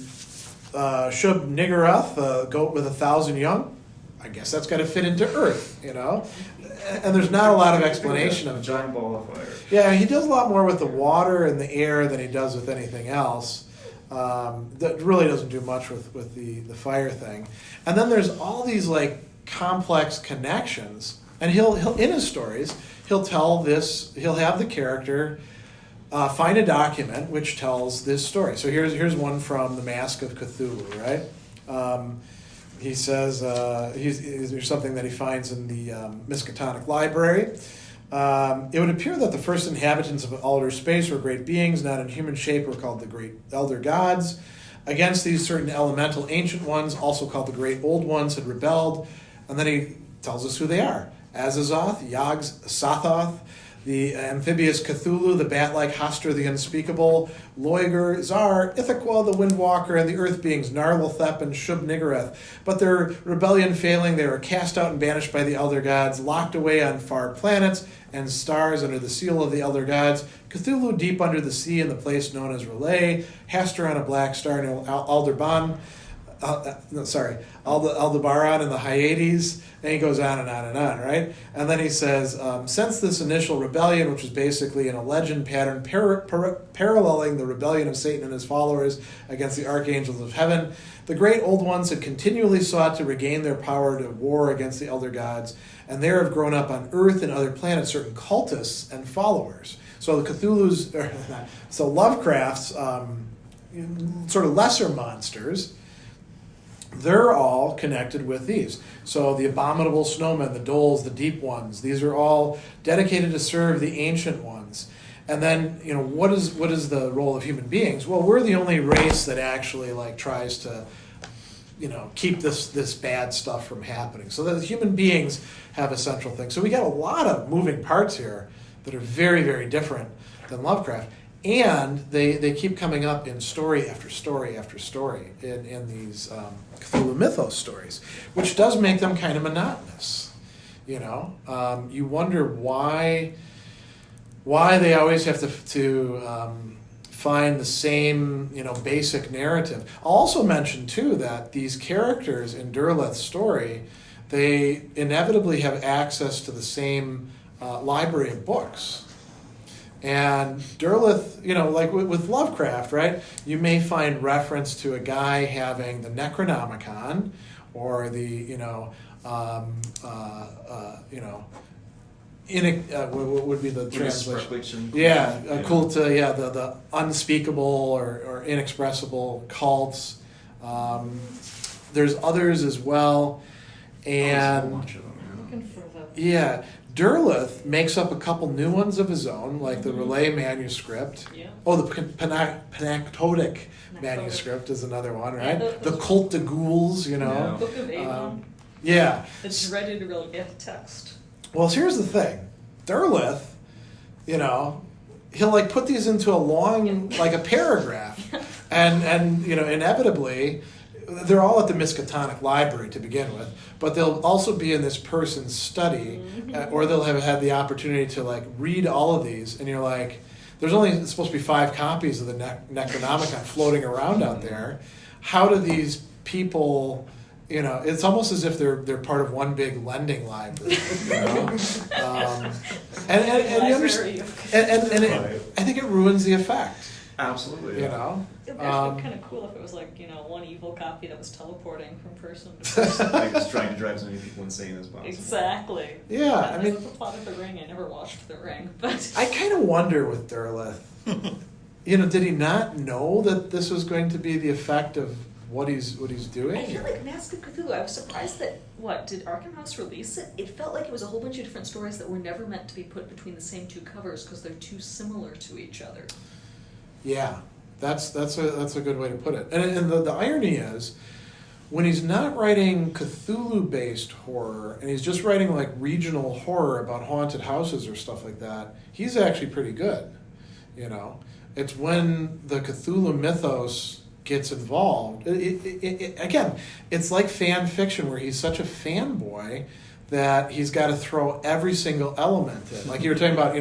Niggurath, a goat with 1,000 young. I guess that's got to fit into earth, And there's not a lot of explanation of
a giant ball of fire.
Yeah, he does a lot more with the water and the air than he does with anything else. That really doesn't do much with the fire thing. And then there's all these like complex connections. And he'll in his stories he'll have the character find a document which tells this story. So here's one from the Mask of Cthulhu, right? He says there's something that he finds in the Miskatonic Library. It would appear that the first inhabitants of outer space were great beings, not in human shape, were called the great elder gods. Against these certain elemental ancient ones, also called the great old ones, had rebelled. And then he tells us who they are. Azazoth, Yog-Sothoth, the amphibious Cthulhu, the bat-like Hastur, the unspeakable, Loiger, Zar, Ithaquel, the windwalker, and the earth beings, Narlthep and Shub-Niggurath. But their rebellion failing, they were cast out and banished by the elder gods, locked away on far planets and stars under the seal of the elder gods. Cthulhu deep under the sea in the place known as Relay, Hastur on a black star near Aldebaran in the Hyades, and he goes on and on and on, right? And then he says, since this initial rebellion, which was basically in a legend pattern paralleling the rebellion of Satan and his followers against the archangels of heaven, the great old ones had continually sought to regain their power to war against the elder gods, and there have grown up on Earth and other planets certain cultists and followers. So the Lovecraft's sort of lesser monsters, they're all connected with these. So the abominable snowmen, the doles, the deep ones, these are all dedicated to serve the ancient ones. And then, what is the role of human beings? Well, we're the only race that actually tries to, keep this bad stuff from happening. So the human beings have a central thing. So we got a lot of moving parts here that are very, very different than Lovecraft. And they keep coming up in story after story after story in these Cthulhu Mythos stories, which does make them kind of monotonous. You wonder why they always have to find the same basic narrative. I'll also mention too that these characters in Derleth's story, they inevitably have access to the same library of books. And Derleth, like with Lovecraft, right? You may find reference to a guy having the Necronomicon, or the what would be the translation? Yeah, Cult, the unspeakable or inexpressible cults. There's others as well, and
Looking for the
Derleth makes up a couple new ones of his own, like the Relay manuscript.
Yeah.
Oh, the Panactotic manuscript is another one, right?
Yeah,
the Cult De Ghouls,
Yeah.
Book of Avon.
Yeah.
It's ready to really get text.
Well, here's the thing. Derleth, he'll put these into a long, a paragraph. and inevitably, they're all at the Miskatonic Library to begin with, but they'll also be in this person's study, or they'll have had the opportunity to read all of these, and you're like, there's only supposed to be 5 copies of the Necronomicon floating around out there. How do these people, it's almost as if they're part of one big lending library. And you understand, I think it ruins the effect.
Absolutely.
It would actually be kind of cool if it was one evil copy that was teleporting from person to person.
Just trying to drive as many people insane as possible.
Exactly.
Yeah,
That was the plot of The Ring. I never watched The Ring, but
I kind of wonder with Derleth, did he not know that this was going to be the effect of what he's doing?
I feel like Mask of Cthulhu, I was surprised that, did Arkham House release it? It felt like it was a whole bunch of different stories that were never meant to be put between the same two covers because they're too similar to each other.
Yeah, that's a good way to put it. And the irony is, when he's not writing Cthulhu-based horror, and he's just writing like regional horror about haunted houses or stuff like that, he's actually pretty good. It's when the Cthulhu mythos gets involved. Again, it's like fan fiction where he's such a fanboy that he's got to throw every single element in. Like you were talking about,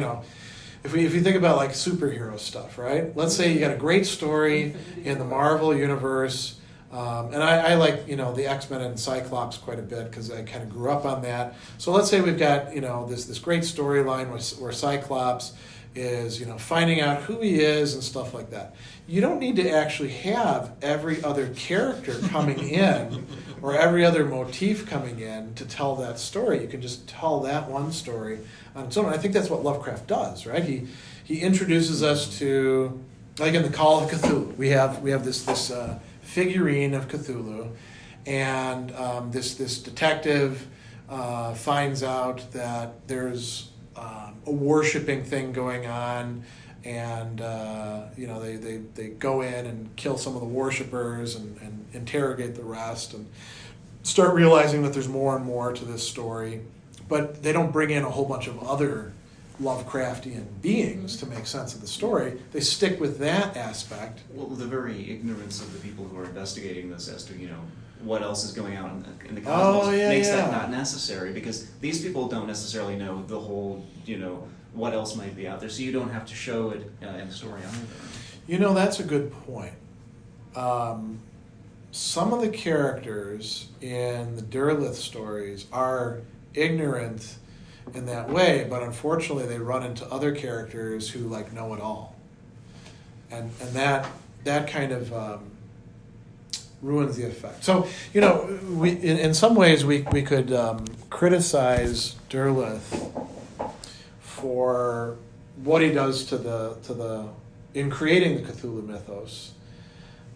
if you think about like superhero stuff, right? Let's say you got a great story in the Marvel universe, and I like the X-Men and Cyclops quite a bit because I kind of grew up on that. So let's say we've got this great storyline where Cyclops is finding out who he is and stuff like that. You don't need to actually have every other character coming in or every other motif coming in to tell that story. You can just tell that one story on its own. And I think that's what Lovecraft does, right? He introduces us to, like in the Call of Cthulhu, we have this figurine of Cthulhu, and this detective finds out that there's a worshiping thing going on, and they go in and kill some of the worshipers and interrogate the rest and start realizing that there's more and more to this story, but they don't bring in a whole bunch of other Lovecraftian beings to make sense of the story. They stick with that aspect.
Well, the very ignorance of the people who are investigating this as to what else is going on in the cosmos makes that not necessary, because these people don't necessarily know the whole what else might be out there, so you don't have to show it in the story either.
That's a good point. Some of the characters in the Derleth stories are ignorant in that way, but unfortunately they run into other characters who know it all, and that kind of ruins the effect. So we in some ways we could criticize Derleth for what he does to the in creating the Cthulhu mythos,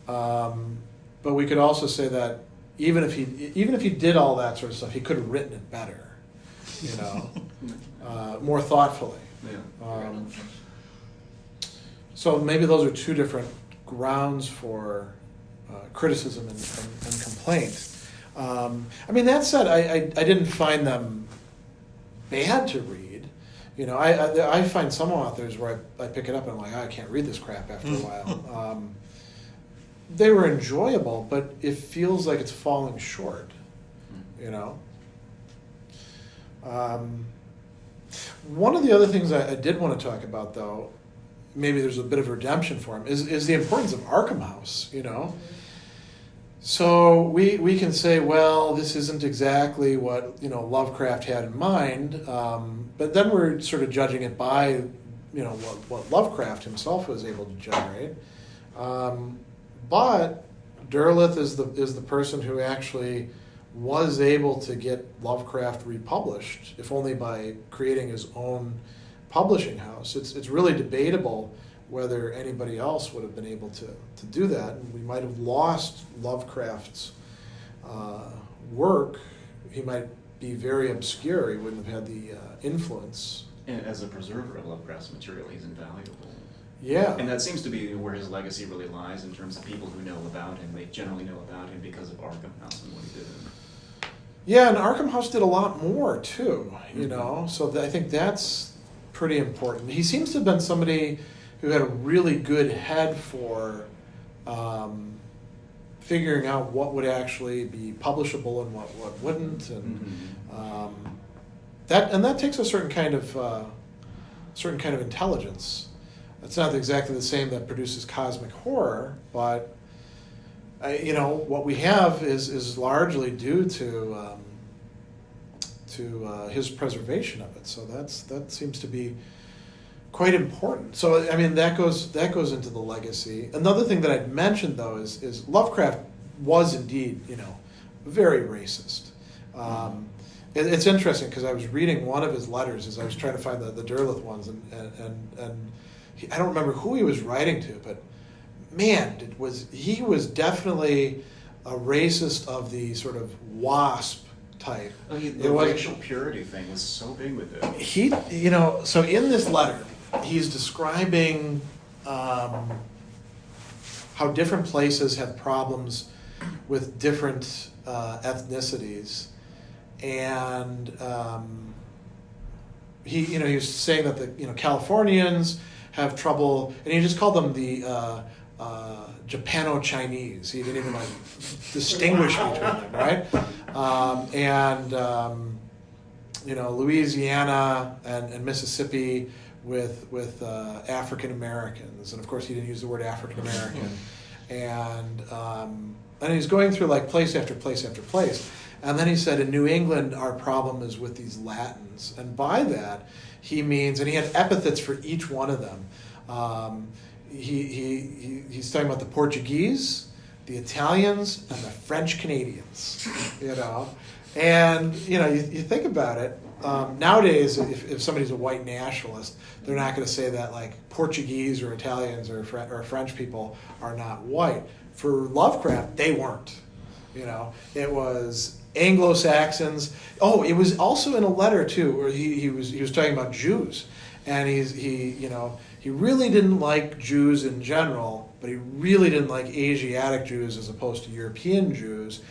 but we could also say that even if he did all that sort of stuff, he could have written it better, more thoughtfully.
Yeah.
So maybe those are two different grounds for criticism and complaint. That said, I didn't find them bad to read. I find some authors where I pick it up and I'm like, I can't read this crap after a while. They were enjoyable, but it feels like it's falling short. One of the other things I did want to talk about, though, maybe there's a bit of redemption for him, is the importance of Arkham House, So we can say, well, this isn't exactly what Lovecraft had in mind, but then we're sort of judging it by what Lovecraft himself was able to generate. But Derleth is the person who actually was able to get Lovecraft republished, if only by creating his own publishing house. It's really debatable whether anybody else would have been able to do that. And we might have lost Lovecraft's work. He might be very obscure. He wouldn't have had the influence.
And as a preserver of Lovecraft's material, he's invaluable.
Yeah.
And that seems to be where his legacy really lies in terms of people who know about him. They generally know about him because of Arkham House and what he did.
Yeah, and Arkham House did a lot more, too, So I think that's pretty important. He seems to have been somebody who had a really good head for figuring out what would actually be publishable and what wouldn't, and that takes a certain kind of intelligence. It's not exactly the same that produces cosmic horror, but what we have is largely due to his preservation of it. So that seems to be quite important. So that goes into the legacy. Another thing that I'd mentioned, though, is Lovecraft was indeed very racist. It's interesting because I was reading one of his letters as I was trying to find the Derleth ones, and I don't remember who he was writing to, but man, he was definitely a racist of the sort of WASP type.
Oh, the racial purity thing was so big with it.
He, so in this letter, he's describing how different places have problems with different ethnicities, and he was saying that the Californians have trouble, and he just called them the Japano-Chinese. He didn't even distinguish between them, right? Louisiana and Mississippi with African Americans, and of course he didn't use the word African American. And he's going through place after place after place. And then he said, in New England, our problem is with these Latins. And by that, he means, and he had epithets for each one of them. He's talking about the Portuguese, the Italians, and the French Canadians. And you think about it. Nowadays, if somebody's a white nationalist, they're not going to say that Portuguese or Italians or French people are not white. For Lovecraft, they weren't. It was Anglo-Saxons. Oh, it was also in a letter too, where he was talking about Jews, and he really didn't like Jews in general, but he really didn't like Asiatic Jews as opposed to European Jews.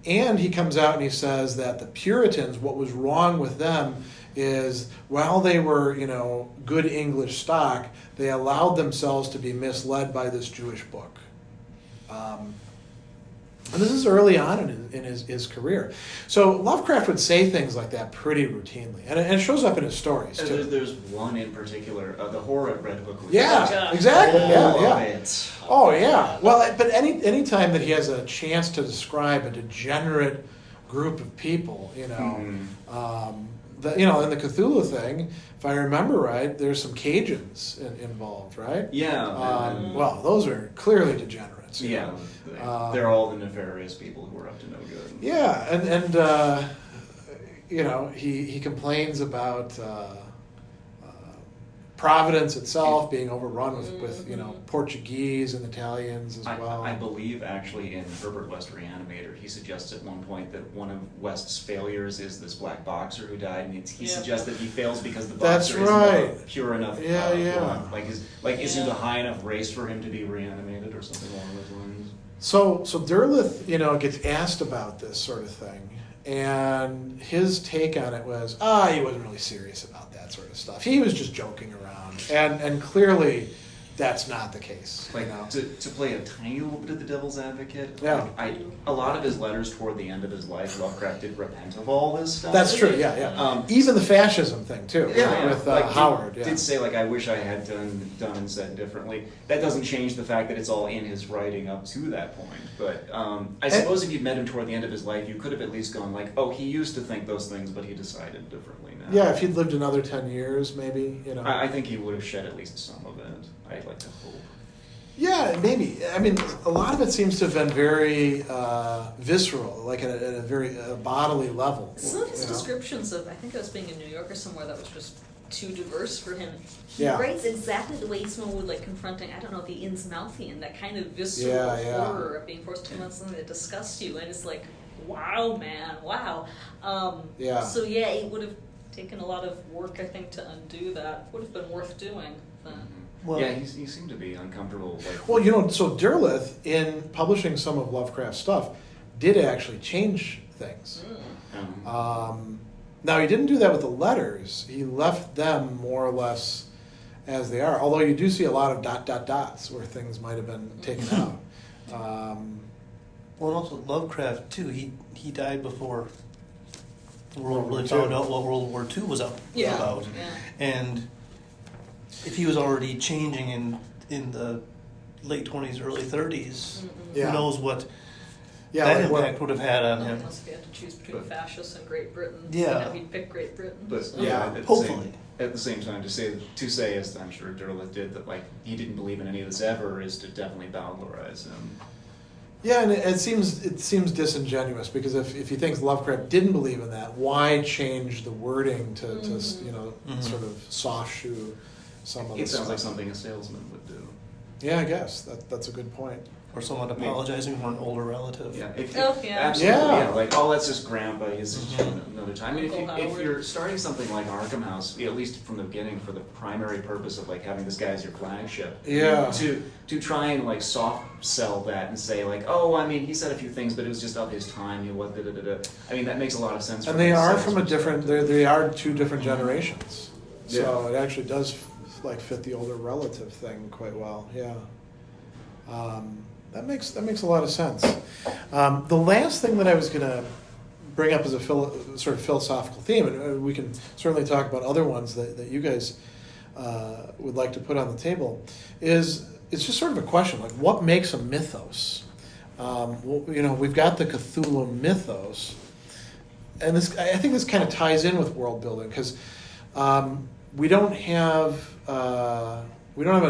And he comes out and he says that the Puritans, what was wrong with them is while they were, good English stock, they allowed themselves to be misled by this Jewish book. And this is early on in his career. So Lovecraft would say things like that pretty routinely. And it shows up in his stories, too.
There's one in particular, the horror Red Book.
Yeah, exactly. Yeah. Oh, yeah. Well, but any time that he has a chance to describe a degenerate group of people, in the Cthulhu thing, if I remember right, there's some Cajuns involved, right?
Yeah.
Well, those are clearly degenerates.
Yeah, they're all the nefarious people who are up to no good.
Yeah, and he complains about Providence itself being overrun with Portuguese and Italians as well.
I believe actually in Herbert West Reanimator, he suggests at one point that one of West's failures is this black boxer who died, and he suggests that he fails because the boxer isn't pure enough. Blood. Isn't a high enough race for him to be reanimated or something along those lines.
So Derleth, gets asked about this sort of thing, and his take on it was, he wasn't really serious about that sort of stuff. He was just joking around, and clearly that's not the case.
To play a tiny little bit of the devil's advocate,
yeah.
A lot of his letters toward the end of his life, Lovecraft did repent of all this stuff.
That's true, yeah. Even the fascism thing, too, with Howard.
Did say, I wish I had done and said differently. That doesn't change the fact that it's all in his writing up to that point. But I suppose if you'd met him toward the end of his life, you could have at least gone he used to think those things, but he decided differently now.
Yeah, if he'd lived another 10 years, maybe,
I think he would have shed at least some of it. I'd like to hope.
Yeah, maybe. I mean, a lot of it seems to have been very visceral, at a very bodily level.
Some of his descriptions of, I think I was being in New York or somewhere that was just too diverse for him. He writes exactly the way someone would confronting, the Innsmouthian, that kind of visceral horror of being forced to do something that disgusts you, and it's wow, man, wow. So it would have taken a lot of work, I think, to undo that. Would have been worth doing. But.
Well, he seemed to be uncomfortable.
So Derleth, in publishing some of Lovecraft's stuff, did actually change things. Now, he didn't do that with the letters. He left them more or less as they are, although you do see a lot of ... where things might have been taken out.
Well, and also Lovecraft, too, he died before the world really found out what World War II was about.
Yeah.
And if he was already changing in the late 20s, early 30s, who knows what that impact would have had on him.
Unless he had to choose between fascists and Great Britain.
Yeah.
He'd pick Great Britain.
But
so.
hopefully. At the same time, to say, as I'm sure Derleth did, that he didn't believe in any of this ever, is to definitely Bowdlerize him.
Yeah, and it seems disingenuous, because if he thinks Lovecraft didn't believe in that, why change the wording to sort of soft shoe some of the
It sounds like
stuff.
something a salesman would do.
Yeah, I guess that's a good point.
Or someone apologizing for an older relative.
Yeah,
Yeah.
absolutely.
Yeah.
Yeah, like, oh, that's just grandpa. He's just another time. I mean,
Uncle
if
Howard.
you're starting something like Arkham House, at least from the beginning, for the primary purpose of like having this guy as your flagship,
Yeah.
to try and like soft sell that and say like, oh, I mean, he said a few things, but it was just of his time. He was I mean, that makes a lot of sense.
And
from
they
a
are
sales
from a different.
perspective.
They are two different generations, so
Yeah.
it actually does like fit the older relative thing quite well. Yeah, that makes a lot of sense. The last thing that I was going to bring up as a sort of philosophical theme, and we can certainly talk about other ones that you guys would like to put on the table, is it's just sort of a question like what makes a mythos? Well, you know, we've got the Cthulhu Mythos. And this, I think this kind of ties in with world building because we don't have a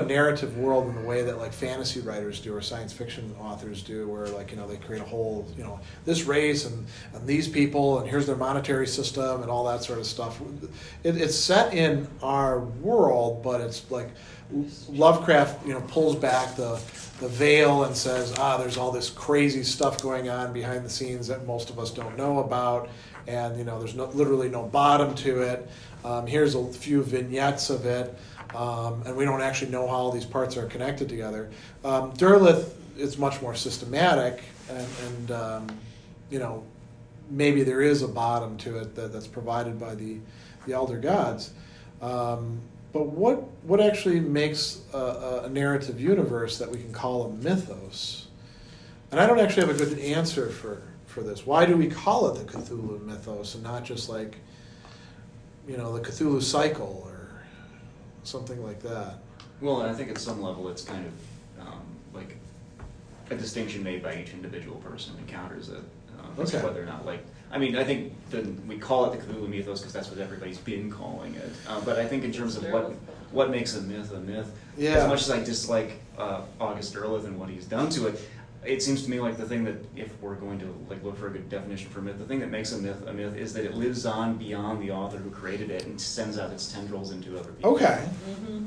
narrative world in the way that like fantasy writers do or science fiction authors do, where like, you know, they create a whole, you know, this race and these people and here's their monetary system and all that sort of stuff. It's set in our world, but it's like Lovecraft, you know, pulls back the veil and says, there's all this crazy stuff going on behind the scenes that most of us don't know about. And, you know, there's literally no bottom to it. Here's a few vignettes of it. And we don't actually know how all these parts are connected together. Derleth is much more systematic, and you know, maybe there is a bottom to it that's provided by the elder gods. But what actually makes a narrative universe that we can call a mythos? And I don't actually have a good answer for this. Why do we call it the Cthulhu Mythos and not just like, you know, the Cthulhu cycle or something like that?
Well, I think at some level it's kind of like a distinction made by each individual person who encounters it. As to
Okay.
whether or not, like, I mean, I think we call it the Cthulhu Mythos because that's what everybody's been calling it. But I think in terms of what makes a myth,
Yeah.
as much as I dislike August Derleth and what he's done to it, it seems to me like the thing that, if we're going to like look for a good definition for myth, the thing that makes a myth is that it lives on beyond the author who created it and sends out its tendrils into other people.
Okay.
Mm-hmm.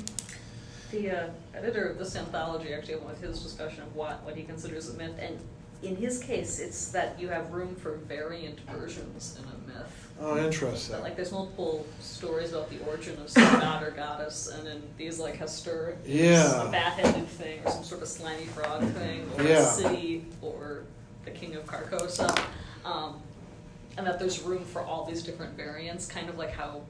The editor of this anthology actually went with his discussion of what he considers a myth, and in his case, it's that you have room for variant versions in a myth.
Oh, interesting.
That, like, there's multiple stories about the origin of some god or goddess, and then these, like, Hester,
Yeah.
a bat-headed thing, or some sort of slimy frog thing, or
Yeah.
a city, or the king of Carcosa. And that there's room for all these different variants, kind of like how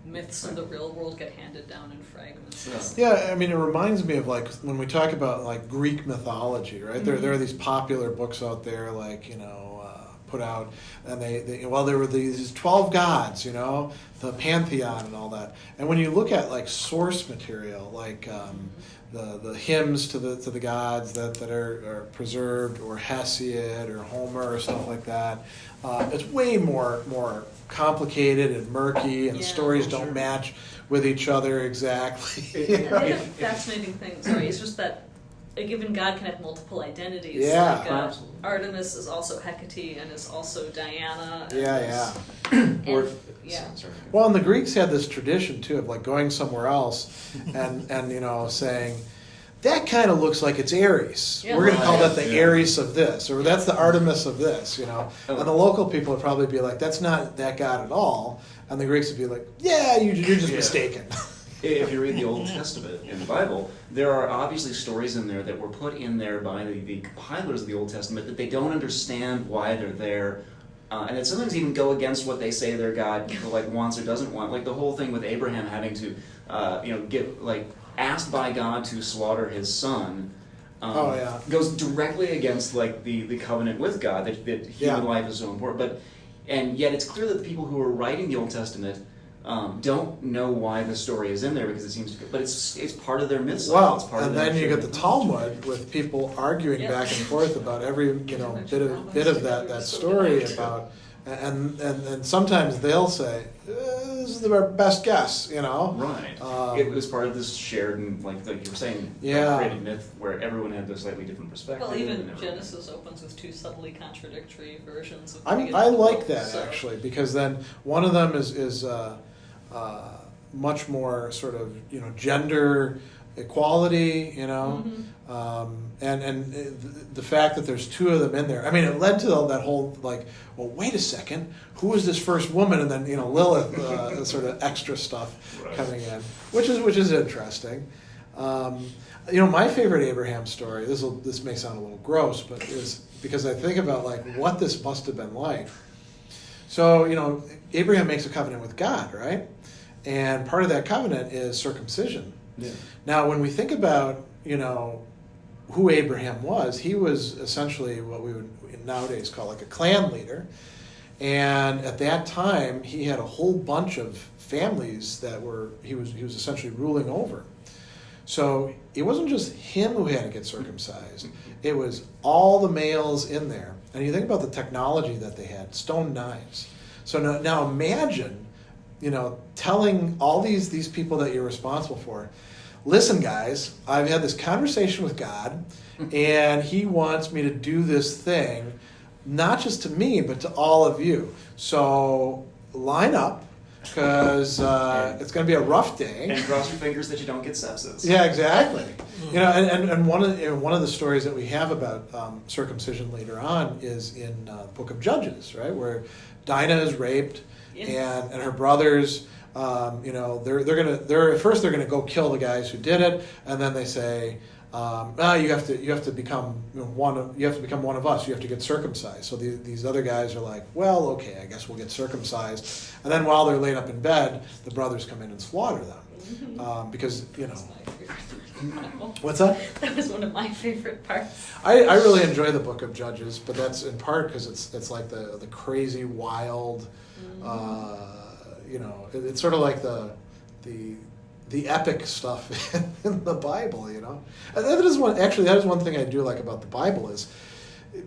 myths in the real world get handed down in fragments.
Yeah, I mean, it reminds me of like when we talk about like Greek mythology, right?
Mm-hmm.
There are these popular books out there, like, you know, put out, and there were these 12 gods, you know, the pantheon and all that. And when you look at like source material, like the hymns to the gods that are preserved, or Hesiod or Homer or stuff like that, it's way more complicated and murky, and the stories don't match with each other exactly.
And they have fascinating things, right? It's just that a given god can have multiple identities.
Yeah,
like,
absolutely.
Artemis is also Hecate and is also Diana. And
Yeah.
And, yeah.
Sorry.
Well, and the Greeks had this tradition too of like going somewhere else and you know, saying, that kind of looks like it's Ares.
Yeah.
We're going to call that the
Yeah.
Ares of this, or that's the Artemis of this, you know. And the local people would probably be like, that's not that god at all. And the Greeks would be like, yeah, you're just
Yeah.
mistaken.
If you read the Old Testament in the Bible, there are obviously stories in there that were put in there by the compilers of the Old Testament that they don't understand why they're there, and that sometimes even go against what they say their God like wants or doesn't want. Like the whole thing with Abraham having to, get like asked by God to slaughter his son. Goes directly against like the covenant with God that human life is so important. And yet it's clear that the people who are writing the Old Testament don't know why the story is in there, because it seems to, but it's part of their myth cycle.
Well,
It's part
and
of their
then you get the
shared-
Talmud with people arguing back and forth about every bit of that story about, and sometimes they'll say, this is our best guess, you know.
Right. It was part of this shared and like you were saying, created myth where everyone had a slightly different perspective.
Well, even
and everyone-
Genesis opens with two subtly contradictory versions of
I like that actually, because then one of them is much more sort of, gender equality, and the fact that there's two of them in there. I mean, it led to that whole well, wait a second, who is this first woman? And then Lilith, sort of extra stuff coming in, which is interesting. My favorite Abraham story. This may sound a little gross, but is because I think about what this must have been like. So Abraham makes a covenant with God, right? And part of that covenant is circumcision.
Yeah.
Now, when we think about who Abraham was, he was essentially what we would nowadays call a clan leader. And at that time, he had a whole bunch of families that he was essentially ruling over. So it wasn't just him who had to get circumcised. It was all the males in there. And you think about the technology that they had, stone knives. So now imagine, telling all these people that you're responsible for, listen, guys, I've had this conversation with God, and he wants me to do this thing, not just to me, but to all of you. So line up, because it's going to be a rough day.
And cross your fingers that you don't get sepsis.
Yeah, exactly. And one of the stories that we have about circumcision later on is in the Book of Judges, right, where Dinah is raped, and her brothers. They're gonna go kill the guys who did it, and then they say, you have to become one of us. You have to get circumcised. So these other guys are like, well, okay, I guess we'll get circumcised. And then while they're laid up in bed, the brothers come in and slaughter them because What's that?
That was one of my favorite parts.
I really enjoy the Book of Judges, but that's in part because it's like the crazy, wild. It's sort of like the epic stuff in the Bible, And that is one thing I do like about the Bible is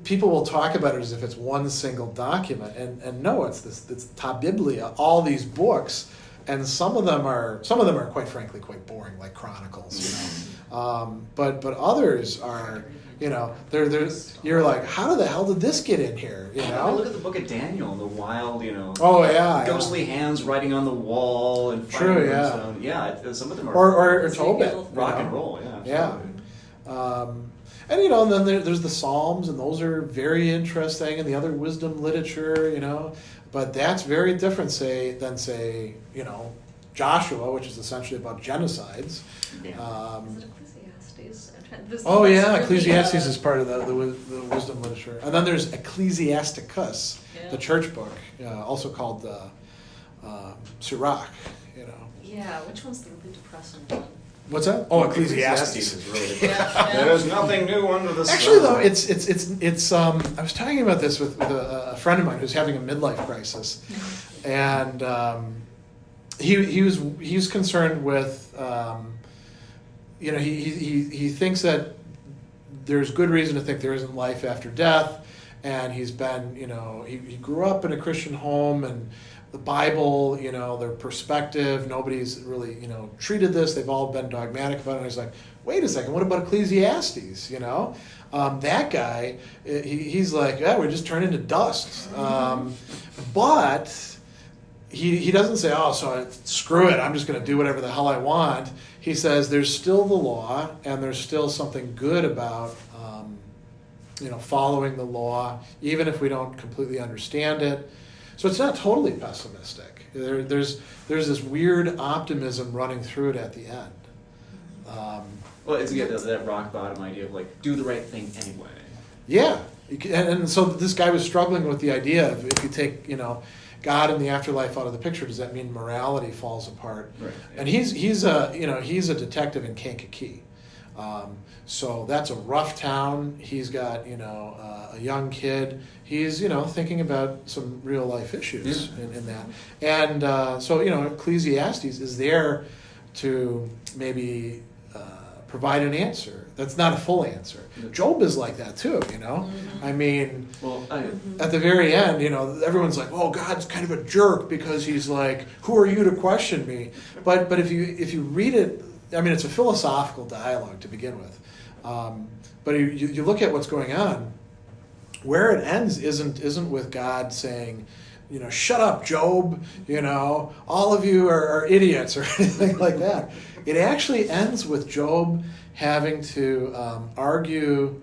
people will talk about it as if it's one single document, and no, it's Ta Biblia, all these books, and some of them are quite frankly quite boring, like Chronicles, but others are. You're like, how the hell did this get in here?
Look at the Book of Daniel, the wild, ghostly hands writing on the wall and
true,
some of them are
or Tobit,
rock and roll,
and then there's the Psalms, and those are very interesting, and the other wisdom literature, but that's very different, than Joshua, which is essentially about genocides.
Is it Ecclesiastes?
Ecclesiastes is part of the wisdom literature. And then there's Ecclesiasticus, the church book, also called Sirach,
Yeah, which one's the really depressing one?
What's that? Oh, Ecclesiastes.
Is really There's nothing new under the sun.
Actually, though, it's I was talking about this with a friend of mine who's having a midlife crisis, and he was concerned with. He thinks that there's good reason to think there isn't life after death, and he's been, he grew up in a Christian home, and the Bible, their perspective, nobody's really, treated this. They've all been dogmatic about it. And he's like, wait a second, what about Ecclesiastes? That guy, he's like, we just turn into dust. But he doesn't say, screw it, I'm just going to do whatever the hell I want. He says there's still the law, and there's still something good about, following the law, even if we don't completely understand it. So it's not totally pessimistic. There's this weird optimism running through it at the end.
Well, it's that rock bottom idea of do the right thing anyway.
Yeah, and so this guy was struggling with the idea of if you take God in the afterlife out of the picture, does that mean morality falls apart?
Right.
And he's a detective in Kankakee. So that's a rough town. He's got a young kid. He's thinking about some real life issues in that. And so Ecclesiastes is there to maybe provide an answer. That's not a full answer. Job is like that too. I mean, at the very end, everyone's like, "Oh, God's kind of a jerk because he's like, who are you to question me?" But if you read it, I mean, it's a philosophical dialogue to begin with. But you look at what's going on. Where it ends isn't with God saying, shut up, Job, all of you are idiots or anything like that. It actually ends with Job having to argue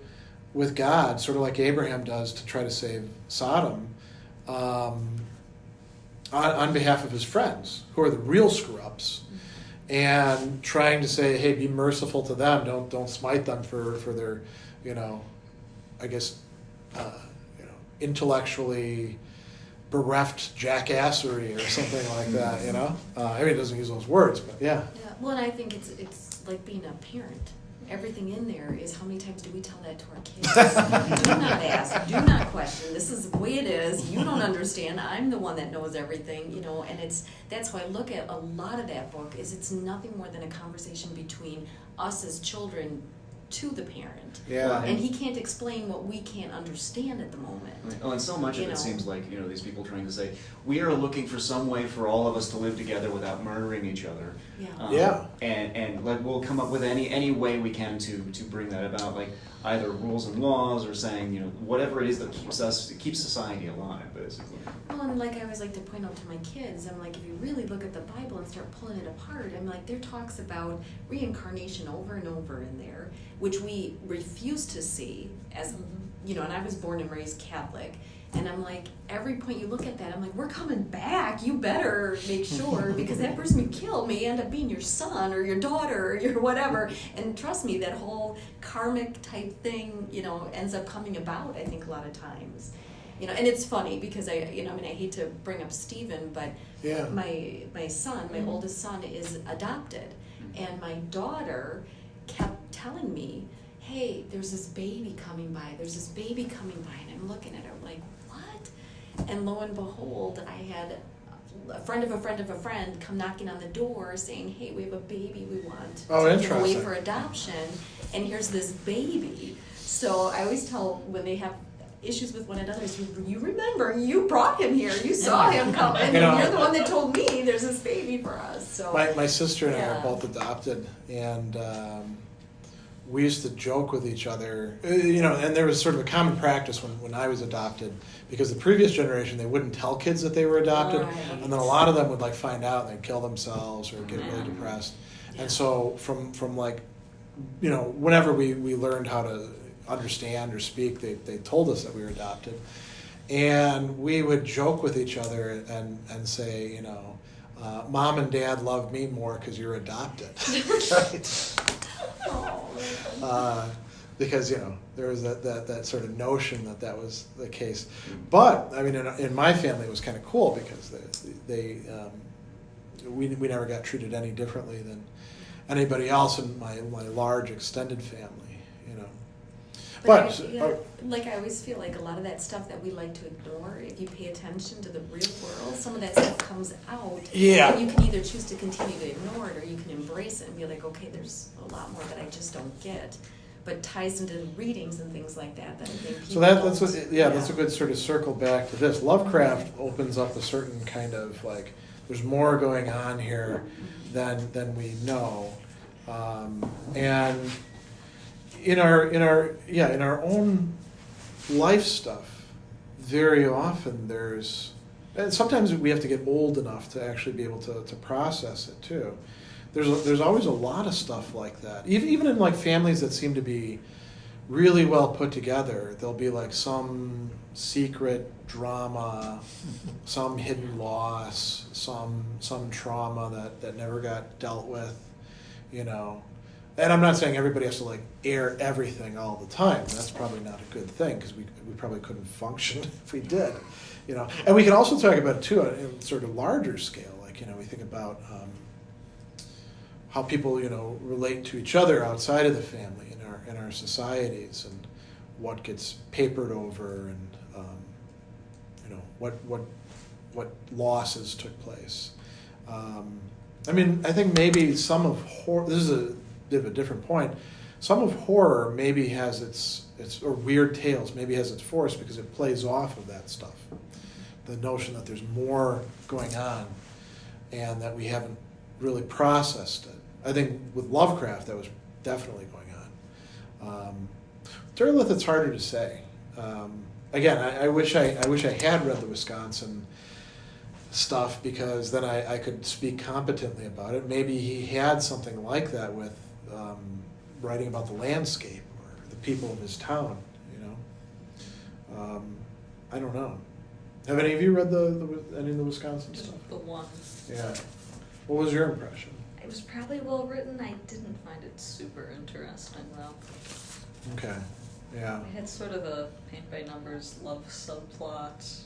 with God, sort of like Abraham does to try to save Sodom, on behalf of his friends, who are the real screw-ups, and trying to say, hey, be merciful to them, don't smite them for their, I guess, intellectually bereft jackassery or something like that, I mean, it doesn't use those words, but yeah.
Yeah, well, and I think it's like being a parent. Everything in there is how many times do we tell that to our kids? Do not ask, do not question. This is the way it is. You don't understand. I'm the one that knows everything, and that's why I look at a lot of that book is it's nothing more than a conversation between us as children to the parent.
Yeah.
And he can't explain what we can't understand at the moment.
Right. Oh, and so much of it seems like, these people trying to say, we are looking for some way for all of us to live together without murdering each other.
Yeah.
And like we'll come up with any way we can to bring that about, like either rules and laws or saying, whatever it is that keeps society alive, basically.
Well, and like I always like to point out to my kids, I'm like, if you really look at the Bible and start pulling it apart, I'm like, there talks about reincarnation over and over in there, which we refuse to see as, and I was born and raised Catholic. And I'm like, every point you look at that, I'm like, we're coming back. You better make sure, because that person you killed may end up being your son or your daughter or your whatever. And trust me, that whole karmic type thing, ends up coming about, I think, a lot of times. And it's funny because I hate to bring up Stephen, but
Yeah.
my son, my oldest son, is adopted. And my daughter kept telling me, hey, there's this baby coming by. There's this baby coming by. And I'm looking at her like, what? And lo and behold, I had a friend of a friend of a friend come knocking on the door saying, hey, we have a baby we want to give away for adoption. And here's this baby. So I always tell when they have issues with one another, you remember, you brought him here. You saw him come. And you're the one that told me there's this baby for us. So
my sister and I are both adopted, and we used to joke with each other, and there was sort of a common practice when I was adopted, because the previous generation, they wouldn't tell kids that they were adopted, and then a lot of them would find out and they'd kill themselves or get really depressed. And so from whenever we learned how to understand or speak, they told us that we were adopted. And we would joke with each other and say, Mom and Dad love me more because you're adopted. Right? Because there was that sort of notion that was the case. But I mean, in my family, it was kind of cool because we never got treated any differently than anybody else in my large extended family.
But I always feel like a lot of that stuff that we like to ignore, if you pay attention to the real world, some of that stuff comes out.
Yeah.
And you can either choose to continue to ignore it, or you can embrace it and be like, okay, there's a lot more that I just don't get. But ties into readings and things like that I think people
that's a good sort of circle back to this. Lovecraft opens up a certain kind of there's more going on here than we know, and in our own life stuff, very often and sometimes we have to get old enough to actually be able to process it too. There's always a lot of stuff like that. Even in families that seem to be really well put together, there'll be some secret drama, some hidden loss, some trauma that never got dealt with, And I'm not saying everybody has to air everything all the time. That's probably not a good thing, because we probably couldn't function if we did, And we can also talk about it too on a sort of larger scale. We think about how people relate to each other outside of the family in our societies, and what gets papered over, and what losses took place. I think maybe some of horror. This is a bit of a different point. Some of horror maybe has its or weird tales maybe has its force because it plays off of that stuff. The notion that there's more going on and that we haven't really processed it. I think with Lovecraft that was definitely going on. Derleth, it's harder to say. Again, I wish I had read the Wisconsin stuff because then I could speak competently about it. Maybe he had something like that with writing about the landscape or the people of his town, you know. I don't know. Have any of you read any of the Wisconsin
Just
stuff?
the one.
Yeah. What was your impression?
It was probably well written. I didn't find it super interesting though.
Okay. Yeah.
It had sort of a paint by numbers love subplot.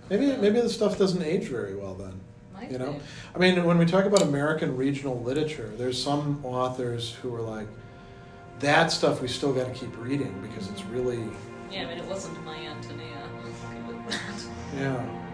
Maybe the stuff doesn't age very well then.
Might
You know,
be.
I mean, when we talk about American regional literature, there's some authors who are like, that stuff we still got to keep reading because it's really.
Yeah, I mean, it wasn't my Antonia. I'll give it that.
Yeah.